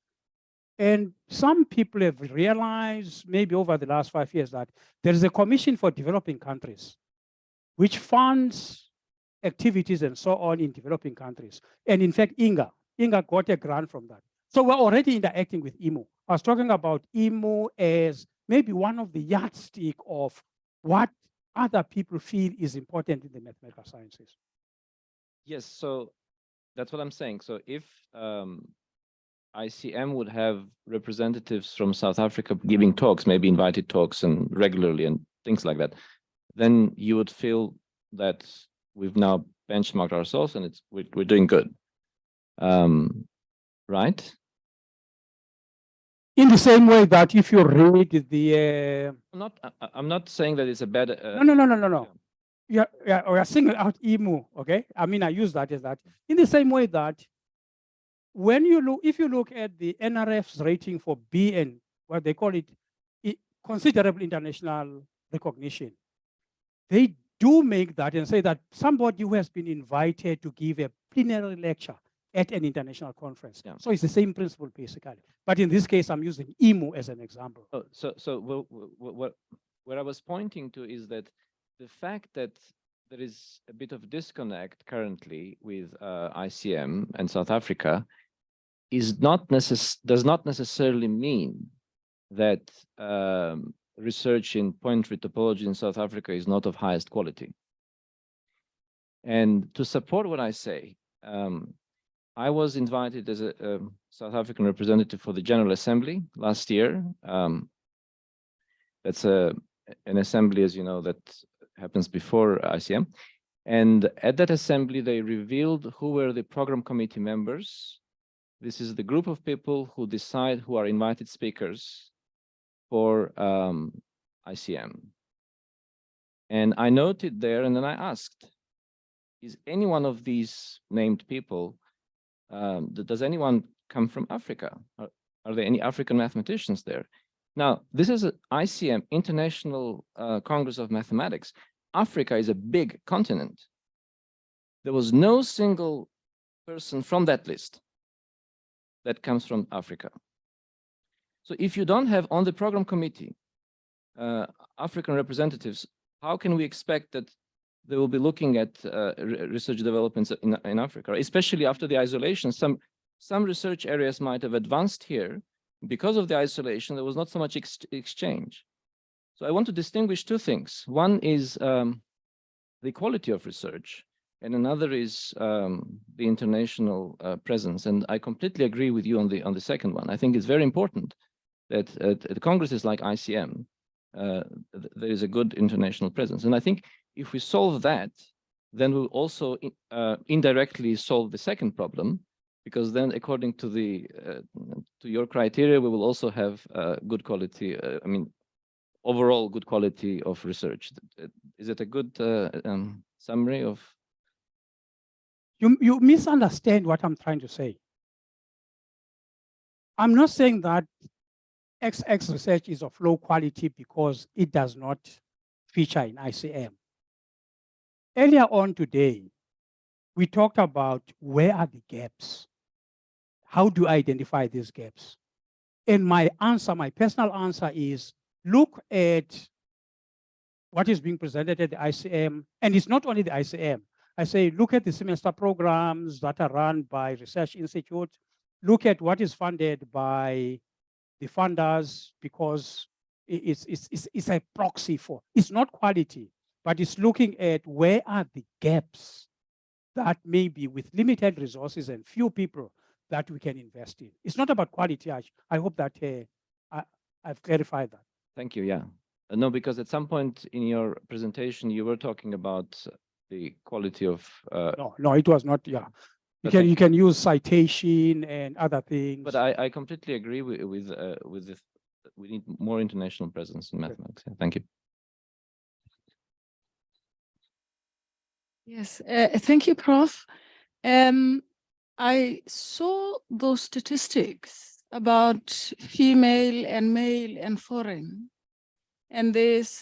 S3: And some people have realized maybe over the last 5 years that there is a commission for developing countries, which funds activities and so on in developing countries. And in fact, Inga got a grant from that. So we're already interacting with IMU. I was talking about IMU as maybe one of the yardstick of what other people feel is important in the mathematical sciences.
S2: Yes, so that's what I'm saying. So if ICM would have representatives from South Africa giving talks, maybe invited talks and regularly and things like that, then you would feel that we've now benchmarked ourselves and we're doing good, right?
S3: In the same way that if you read the...
S2: I'm not saying that it's a bad...
S3: No. Yeah, we are singling out IMU, okay? I mean, I use that as that. In the same way that when you look, if you look at the NRF's rating for BN, what they call it, considerable international recognition, they do make that and say that somebody who has been invited to give a plenary lecture at an international conference. Yeah. So it's the same principle basically. But in this case, I'm using IMU as an example.
S2: Oh, so where I was pointing to is that the fact that there is a bit of disconnect currently with ICM and South Africa does not necessarily mean that research in point tree topology in South Africa is not of highest quality. And to support what I say, I was invited as a South African representative for the General Assembly last year. That's an assembly, as you know, that happens before ICM. And at that assembly, they revealed who were the program committee members. This is the group of people who decide who are invited speakers for ICM. And I noted there, and then I asked, is any one of these named people, does anyone come from Africa? Are there any African mathematicians there? Now, this is an ICM, International Congress of Mathematics. Africa is a big continent. There was no single person from that list that comes from Africa. So if you don't have on the program committee African representatives, how can we expect that they will be looking at research developments in Africa, especially after the isolation? Some research areas might have advanced here. Because of the isolation, there was not so much exchange. So I want to distinguish two things. One is the quality of research, and another is the international presence. And I completely agree with you on the second one. I think it's very important that at congresses like ICM, there is a good international presence. And I think if we solve that, then we'll also indirectly solve the second problem, because then, according to to your criteria, we will also have good quality. I mean, overall good quality of research. Is it a good summary of?
S3: You misunderstand what I'm trying to say. I'm not saying that XX research is of low quality because it does not feature in ICM. Earlier on today, we talked about where are the gaps? How do I identify these gaps? And my answer, my personal answer is look at what is being presented at the ICM, and it's not only the ICM. I say look at the semester programs that are run by research institutes, look at what is funded by the funders, because it's a proxy for, it's not quality, but it's looking at where are the gaps that may be with limited resources and few people that we can invest in. It's not about quality. I hope that I've clarified that.
S2: Thank you, yeah. No, because at some point in your presentation, you were talking about the quality of...
S3: No, it was not, yeah. You can use citation and other things.
S2: But I completely agree with this. We need more international presence in mathematics. Yeah, thank you.
S4: Yes, thank you, Prof. I saw those statistics about female and male and foreign, and there's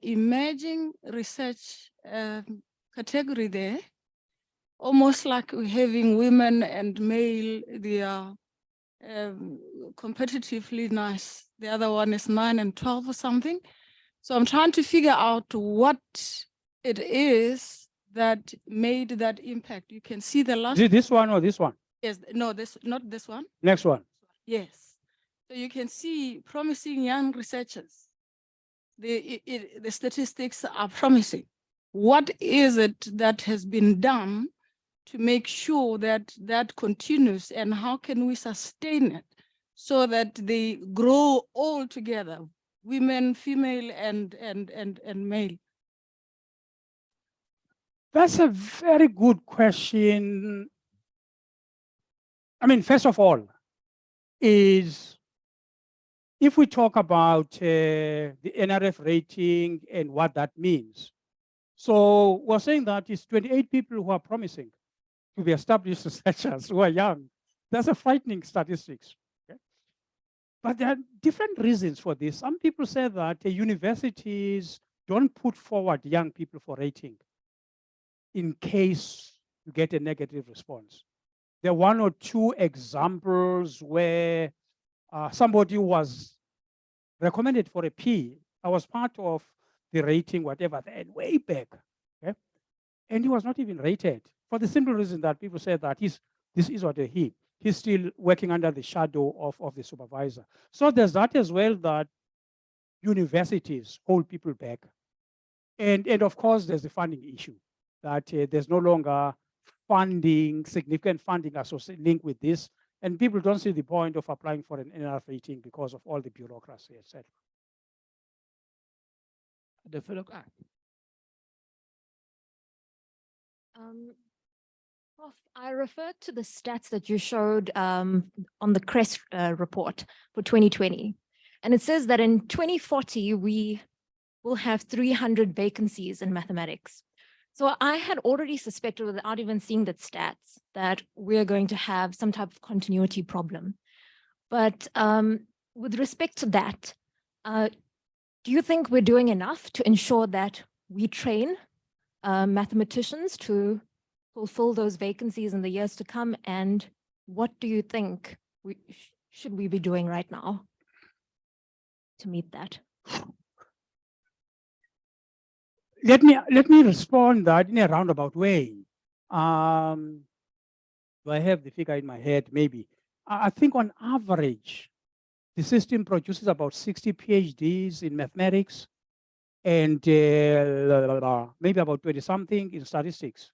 S4: emerging research category there, almost like we're having women and male. They are competitively nice. The other one is 9 and 12 or something. So I'm trying to figure out what it is that made that impact. You can see the last.
S3: Is it this one or this one?
S4: Yes, no, not this one.
S3: Next one.
S4: Yes. So you can see promising young researchers. The statistics are promising. What is it that has been done to make sure that that continues, and how can we sustain it so that they grow all together, women, female, and male?
S3: That's a very good question. I mean, first of all, is if we talk about the NRF rating and what that means. So we're saying that it's 28 people who are promising to be established researchers who are young. That's a frightening statistics. Okay? But there are different reasons for this. Some people say that universities don't put forward young people for rating in case you get a negative response. There are 1 or 2 examples where somebody was recommended for a P. I was part of the rating, whatever, and way back. Okay? and he was not even rated for the simple reason that people said that this is what he's still working under the shadow of the supervisor. So there's that as well, that universities hold people back. And of course, there's the funding issue, that there's no longer funding, significant funding associated linked with this. And people don't see the point of applying for an NRF rating because of all the bureaucracy, etc.
S1: The fellow,
S5: Prof, I referred to the stats that you showed on the CREST report for 2020. And it says that in 2040, we will have 300 vacancies in mathematics. So I had already suspected, without even seeing the stats, that we're going to have some type of continuity problem. But with respect to that, do you think we're doing enough to ensure that we train mathematicians to fulfill those vacancies in the years to come? And what do you think should we be doing right now to meet that?
S3: Let me respond that in a roundabout way. Do I have the figure in my head? Maybe. I think on average, the system produces about 60 PhDs in mathematics and maybe about 20 something in statistics.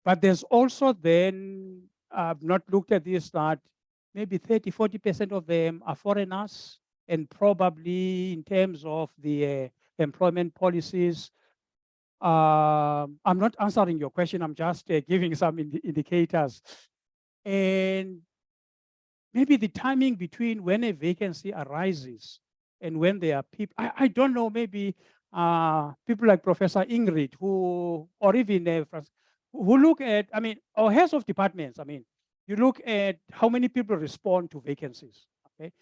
S3: But there's also then, I've not looked at this, that maybe 30–40% of them are foreigners, and probably in terms of the employment policies, I'm not answering your question, I'm just giving some indicators. And maybe the timing between when a vacancy arises and when there are people, I don't know, maybe people like Professor Ingrid, or even who look at, or heads of departments, you look at how many people respond to vacancies, okay?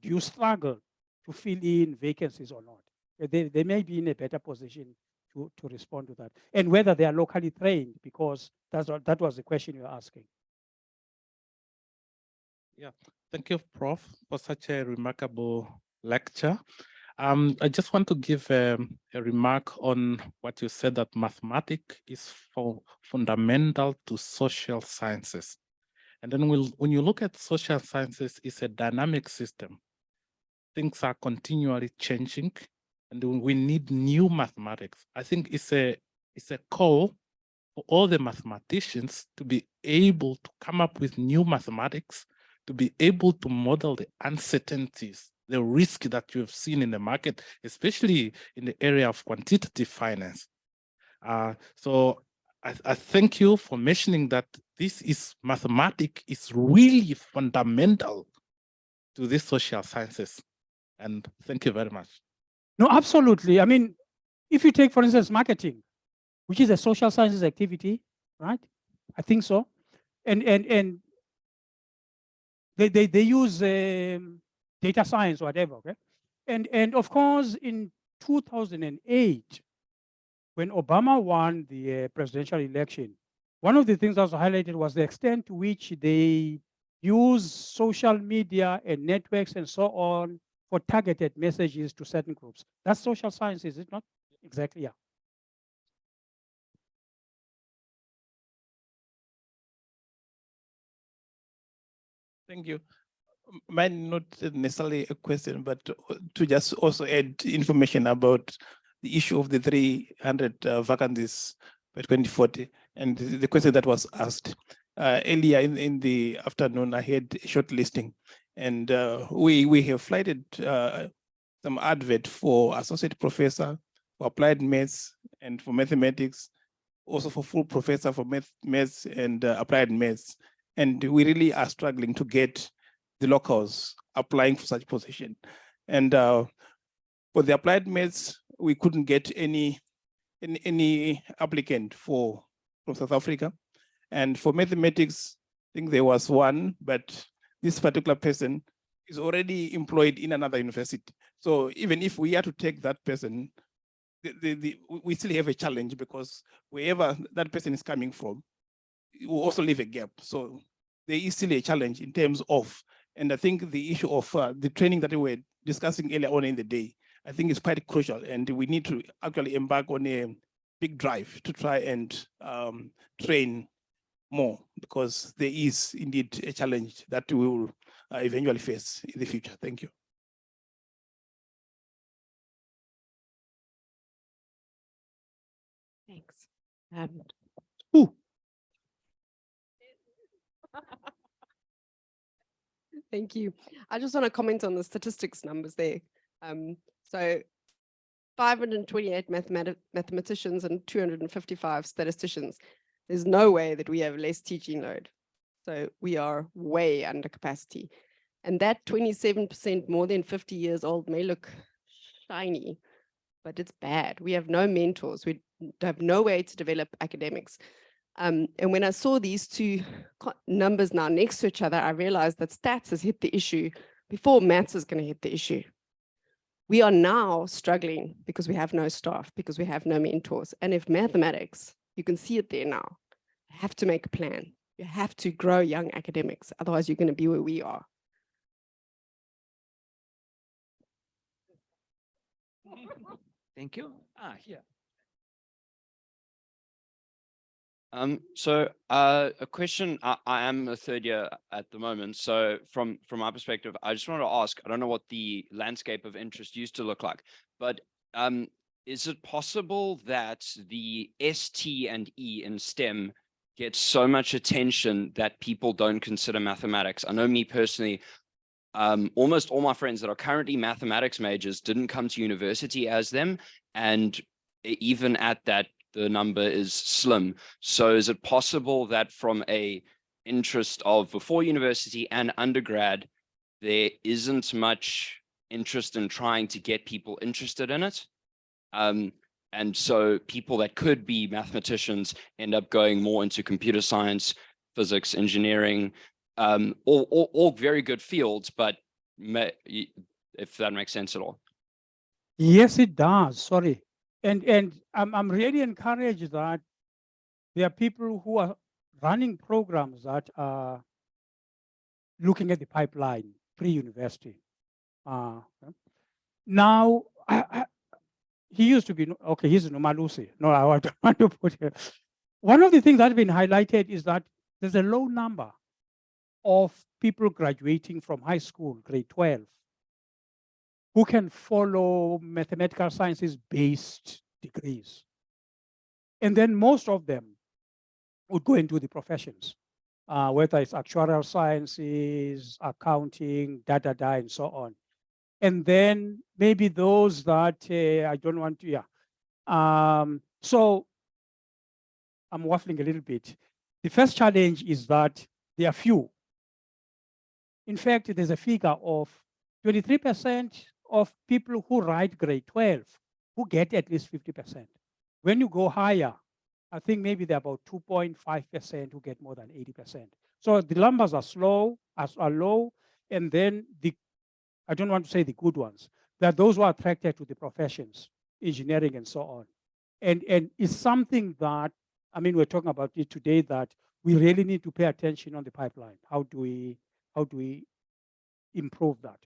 S3: Do you struggle to fill in vacancies or not? They may be in a better position to respond to that, and whether they are locally trained, because that was the question you're asking.
S6: Yeah, thank you, Prof, for such a remarkable lecture. I just want to give a remark on what you said, that mathematics is fundamental to social sciences. And then when you look at social sciences, it's a dynamic system. Things are continually changing, and we need new mathematics. I think it's a call for all the mathematicians to be able to come up with new mathematics, to be able to model the uncertainties, the risk that you have seen in the market, especially in the area of quantitative finance. So I thank you for mentioning that mathematics is really fundamental to these social sciences. And thank you very much.
S3: No, absolutely. If you take, for instance, marketing, which is a social sciences activity, right? I think so. And they use data science or whatever, okay? And of course, in 2008, when Obama won the presidential election, one of the things that was highlighted was the extent to which they use social media and networks and so on for targeted messages to certain groups. That's social science, is it not? Exactly, yeah.
S7: Thank you. Mine not necessarily a question, but to just also add information about the issue of the 300 vacancies by 2040, and the question that was asked earlier in the afternoon. I had a short listing, and we have flighted some advert for associate professor for applied maths and for mathematics, also for full professor for maths and applied maths. And we really are struggling to get the locals applying for such position. And for the applied maths, we couldn't get any applicant from South Africa. And for mathematics, I think there was one, but this particular person is already employed in another university. So even if we are to take that person, we still have a challenge, because wherever that person is coming from, it will also leave a gap. So there is still a challenge in terms of, and I think the issue of the training that we were discussing earlier on in the day, I think is quite crucial, and we need to actually embark on a big drive to try and train more, because there is indeed a challenge that we will eventually face in the future. Thank you.
S8: Thanks. Thank you. I just want to comment on the statistics numbers there. So 528 mathematicians and 255 statisticians. There's no way that we have less teaching load. So we are way under capacity. And that 27% more than 50 years old may look shiny, but it's bad. We have no mentors. We have no way to develop academics. And when I saw these two numbers now next to each other, I realized that stats has hit the issue before maths is going to hit the issue. We are now struggling because we have no staff, because we have no mentors. And if mathematics, you can see it there now, you have to make a plan. You have to grow young academics. Otherwise, you're going to be where we are.
S1: Thank you. Here.
S2: So a question, I am a third year at the moment. So from my perspective, I just wanted to ask, I don't know what the landscape of interest used to look like, but is it possible that the ST and E in STEM get so much attention that people don't consider mathematics? I know me personally, almost all my friends that are currently mathematics majors didn't come to university as them. And even at that, the number is slim. So is it possible that from a interest of before university and undergrad, there isn't much interest in trying to get people interested in it? And so people that could be mathematicians end up going more into computer science, physics, engineering, all very good fields, but if that makes sense at all.
S3: Yes, it does. Sorry. And I'm really encouraged that there are people who are running programs that are looking at the pipeline pre-university. Now, he used to be, okay, he's Nomalusi. No, I want to put here. One of the things that's been highlighted is that there's a low number of people graduating from high school, grade 12, who can follow mathematical sciences-based degrees. And then most of them would go into the professions, whether it's actuarial sciences, accounting, and so on. And then maybe those that I don't want to, so I'm waffling a little bit. The first challenge is that there are few. In fact, there's a figure of 23% of people who write grade 12 who get at least 50%. When you go higher, I think maybe there are about 2.5% who get more than 80%. So the numbers are low, and then I don't want to say the good ones, there are those who are attracted to the professions, engineering and so on. And it's something that, I mean, we're talking about it today, that we really need to pay attention on the pipeline. How do we improve that?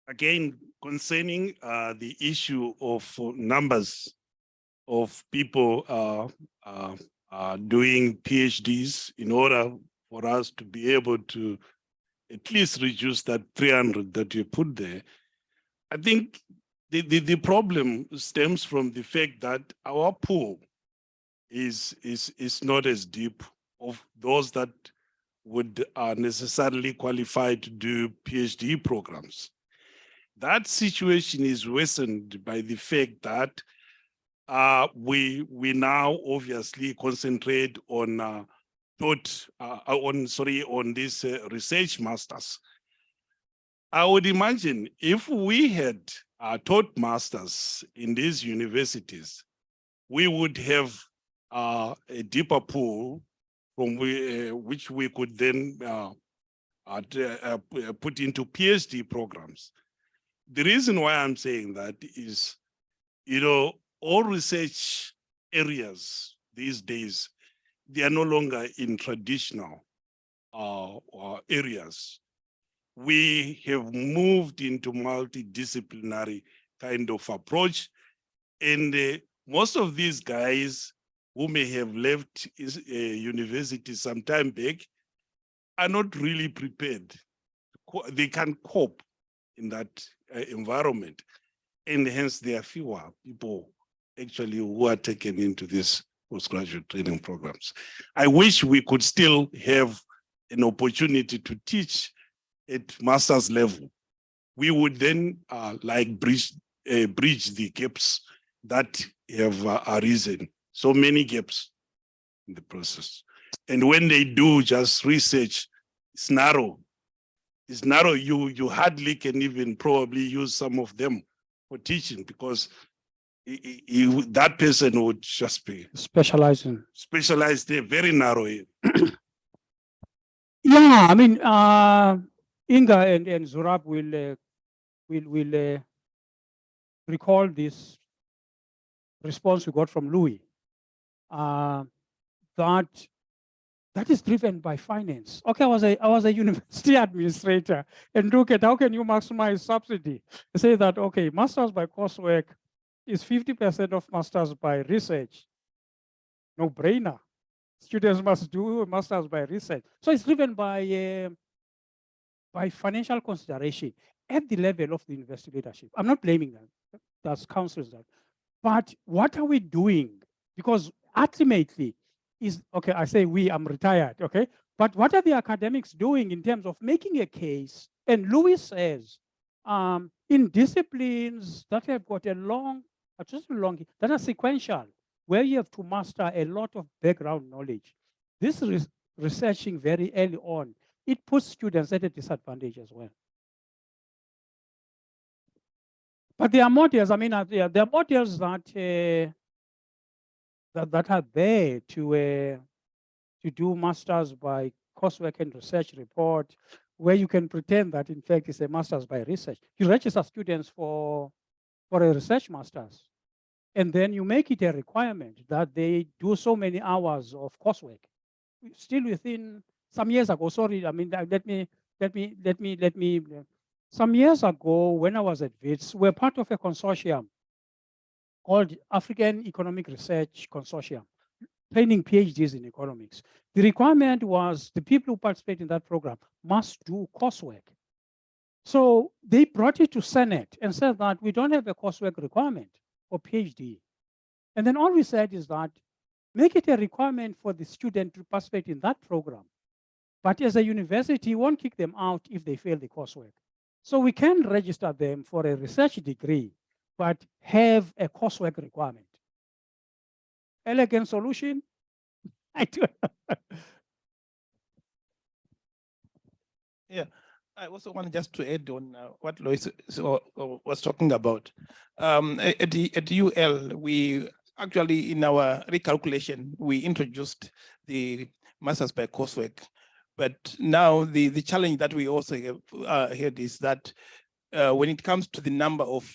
S9: Again, concerning the issue of numbers of people doing PhDs, in order for us to be able to at least reduce that 300 that you put there, I think the problem stems from the fact that our pool is not as deep of those that would necessarily qualify to do PhD programs. That situation is worsened by the fact that we now obviously concentrate on on these research masters. I would imagine if we had taught masters in these universities, we would have a deeper pool from which we could then put into PhD programs. The reason why I'm saying that is, all research areas these days, they are no longer in traditional areas. we have moved into multidisciplinary kind of approach. And most of these guys who may have left university some time back are not really prepared. They can't cope in that environment. And hence there are fewer people actually who are taken into these postgraduate training programs. I wish we could still have an opportunity to teach at master's level. We would then like bridge the gaps that have arisen. So many gaps in the process. And when they do just research, it's narrow. It's narrow. You hardly can even probably use some of them for teaching because that person would just be
S3: Specializing.
S9: specialized there, very narrow.
S3: Yeah, I mean, Inga and Zurab will recall this response we got from Louis. That is driven by finance. Okay, I was a university administrator, and look at how can you maximize subsidy? They say that okay, masters by coursework is 50% of masters by research. No brainer. Students must do masters by research. So it's driven by financial consideration at the level of the university leadership. I'm not blaming them. That's councils that. But what are we doing? Because ultimately is, okay, I say we, I'm retired, okay? But what are the academics doing in terms of making a case? And Louis says, in disciplines that have got a long, that are sequential, where you have to master a lot of background knowledge. This researching very early on, it puts students at a disadvantage as well. But there are models, I mean, there are models that that are there to do masters by coursework and research report, where you can pretend that in fact it's a masters by research. You register students for a research masters, and then you make it a requirement that they do so many hours of coursework. Still within some years ago, sorry, I mean, let me. Some years ago, when I was at WITS, we're part of a consortium called African Economic Research Consortium, training PhDs in economics. The requirement was the people who participate in that program must do coursework. So they brought it to Senate and said that we don't have a coursework requirement for PhD. And then all we said is that make it a requirement for the student to participate in that program. But as a university, you won't kick them out if they fail the coursework. So we can register them for a research degree, but have a coursework requirement. Elegant solution? I don't know.
S7: Yeah, I also want just to add on what Loyiso was talking about. At UL, we actually, in our recalculation, we introduced the masters by coursework. But now the challenge that we also have had is that when it comes to the number of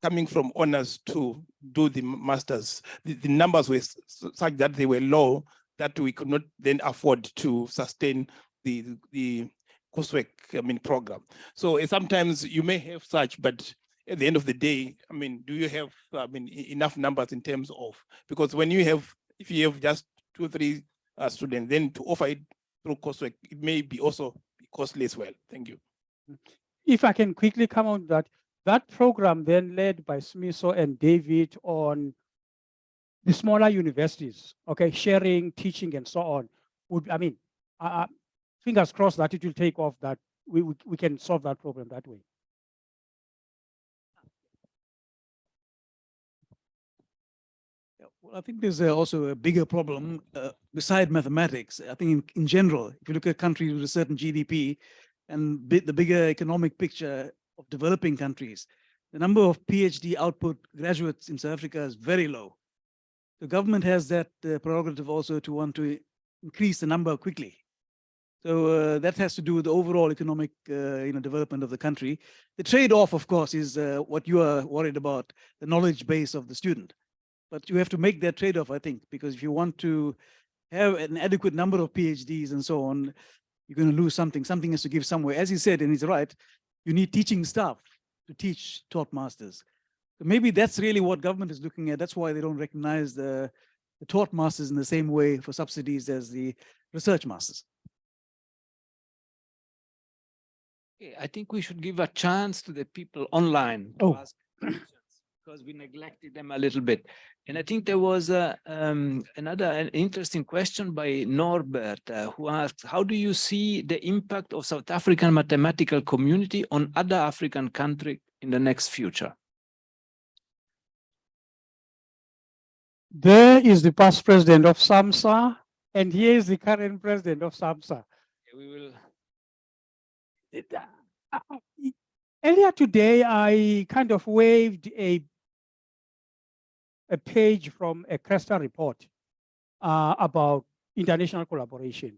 S7: coming from honors to do the masters, the numbers were such that they were low, that we could not then afford to sustain the coursework, program. So sometimes you may have such, but at the end of the day, do you have, enough numbers in terms of, because when you have, if you have just 2 or 3 students, then to offer it through coursework, it may be also costly as well. Thank you.
S3: If I can quickly come on that program then led by Smiso and David on the smaller universities, okay, sharing, teaching, and so on, would, fingers crossed that it will take off, that we can solve that problem that way.
S10: Well, I think there's also a bigger problem beside mathematics. I think in general, if you look at countries with a certain GDP and the bigger economic picture of developing countries, the number of PhD output graduates in South Africa is very low. The government has that prerogative also to want to increase the number quickly. So that has to do with the overall economic development of the country. The trade-off, of course, is what you are worried about, the knowledge base of the student. But you have to make that trade-off, I think, because if you want to have an adequate number of PhDs and so on, you're going to lose something. Something has to give somewhere. As he said, and he's right, you need teaching staff to teach taught masters. So maybe that's really what government is looking at. That's why they don't recognize the taught masters in the same way for subsidies as the research masters.
S1: Okay, I think we should give a chance to the people online to ask questions because we neglected them a little bit. And I think there was an interesting question by Norbert who asked, how do you see the impact of South African mathematical community on other African countries in the next future?
S3: There is the past president of SAMSA, and here is the current president of SAMSA.
S1: We will.
S3: Earlier today, I kind of waved a page from a Cresta report about international collaboration.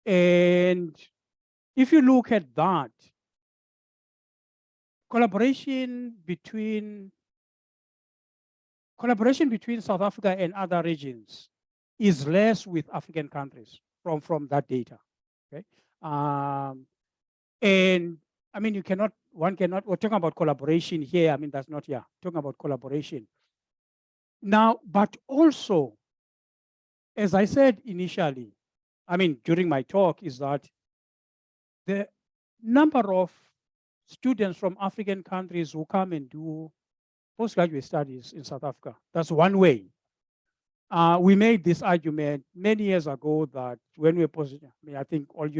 S3: And if you look at that, collaboration between South Africa and other regions is less with African countries from that data. Okay. And I mean, we're talking about collaboration here. I mean, that's not, talking about collaboration. Now, but also, as I said initially, I mean, during my talk, is that the number of students from African countries who come and do postgraduate studies in South Africa, that's one way. We made this argument many years ago that when we I think most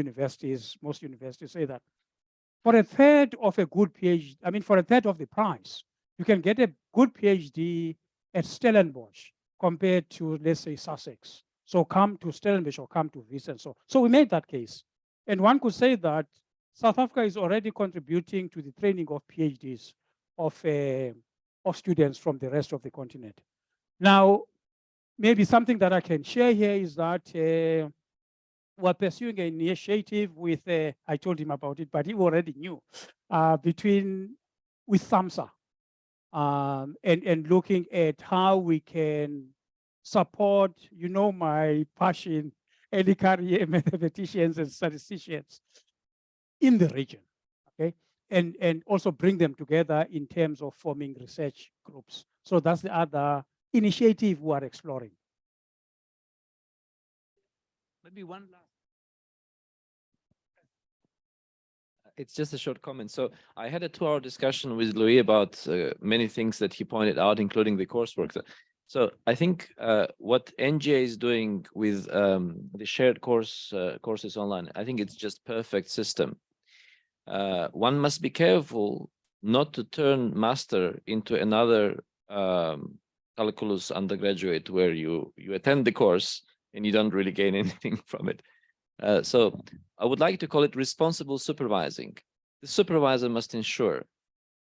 S3: universities say that for a third of a good PhD, for a third of the price, you can get a good PhD at Stellenbosch compared to, let's say, Sussex. So come to Stellenbosch or come to Wits. So we made that case. And one could say that South Africa is already contributing to the training of PhDs of students from the rest of the continent. Now, maybe something that I can share here is that we're pursuing an initiative with, I told him about it, but he already knew, with SAMSA, and looking at how we can support, my passion, early career mathematicians and statisticians in the region, okay? And also bring them together in terms of forming research groups. So that's the other initiative we are exploring.
S1: Maybe one last.
S2: It's just a short comment. So I had a 2-hour discussion with Louis about many things that he pointed out, including the coursework. So I think what NGA is doing with the shared courses online, I think it's just perfect system. One must be careful not to turn master into another calculus undergraduate where you attend the course and you don't really gain anything from it. So I would like to call it responsible supervising. The supervisor must ensure,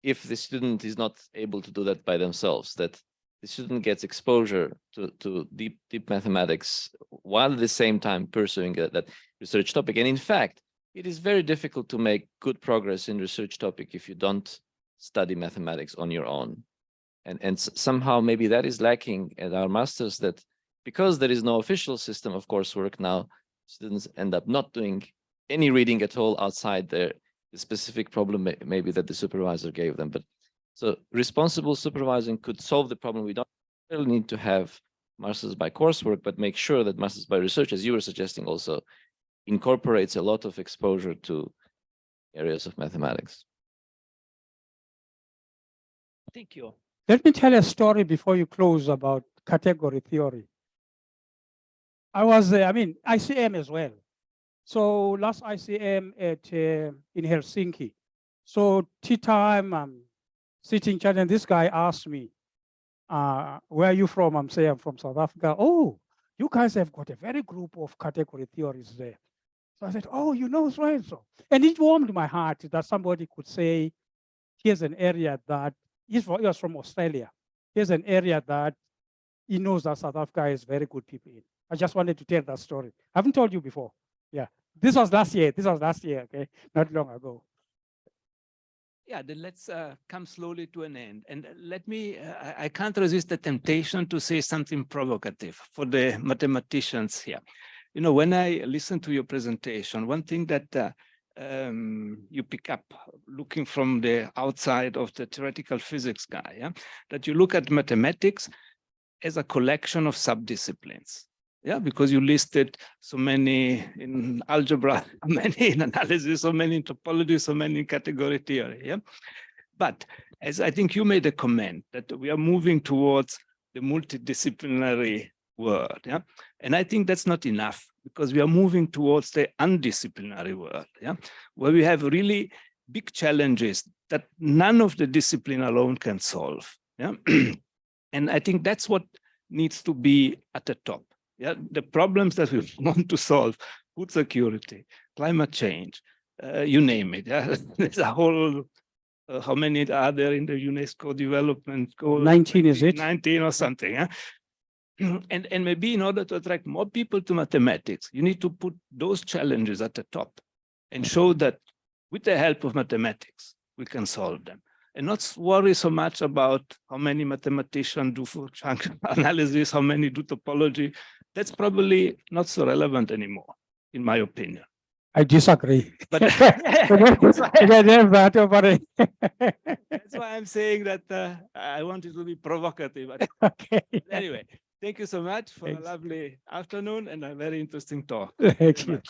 S2: if the student is not able to do that by themselves, that the student gets exposure to deep mathematics while at the same time pursuing that research topic. And in fact, it is very difficult to make good progress in research topic if you don't study mathematics on your own. And somehow maybe that is lacking at our masters, that because there is no official system of coursework now, students end up not doing any reading at all outside the specific problem maybe that the supervisor gave them. But so responsible supervising could solve the problem. We don't really need to have masters by coursework, but make sure that masters by research, as you were suggesting, also incorporates a lot of exposure to areas of mathematics.
S1: Thank you.
S3: Let me tell a story before you close about category theory. I was, ICM as well. So last ICM in Helsinki. So tea time, I'm sitting chatting, and this guy asked me, where are you from? I'm saying I'm from South Africa. Oh, you guys have got a very group of category theories there. So I said, oh, you know so and so. And it warmed my heart that somebody could say, here's an area that, he was from Australia. Here's an area that he knows that South Africa has very good people in. I just wanted to tell that story. I haven't told you before. Yeah, this was last year. Okay, not long ago.
S1: Yeah, then let's come slowly to an end. And let me, I can't resist the temptation to say something provocative for the mathematicians here. you know, when I listen to your presentation, one thing that you pick up looking from the outside of the theoretical physics guy, yeah, that you look at mathematics as a collection of subdisciplines. Yeah, because you listed so many in algebra, so many in analysis, so many in topology, so many in category theory. Yeah, but as I think you made a comment that we are moving towards the multidisciplinary world. Yeah, and I think that's not enough because we are moving towards the undisciplinary world. Yeah, where we have really big challenges that none of the discipline alone can solve. Yeah, and I think that's what needs to be at the top. Yeah, the problems that we want to solve, food security, climate change, you name it. Yeah, there's a whole, how many are there in the UNESCO development goal?
S3: 19, is it?
S1: 19 or something. Yeah? And maybe in order to attract more people to mathematics, you need to put those challenges at the top and show that with the help of mathematics, we can solve them. And not worry so much about how many mathematicians do for chunk analysis, how many do topology. That's probably not so relevant anymore, in my opinion.
S3: I disagree.
S1: But
S3: That's
S1: why I'm saying that I want it to be provocative.
S3: okay.
S1: Anyway, thank you so much for
S3: Thanks.
S1: a lovely afternoon and a very interesting talk.
S3: Thank
S1: Very
S3: you.
S1: much.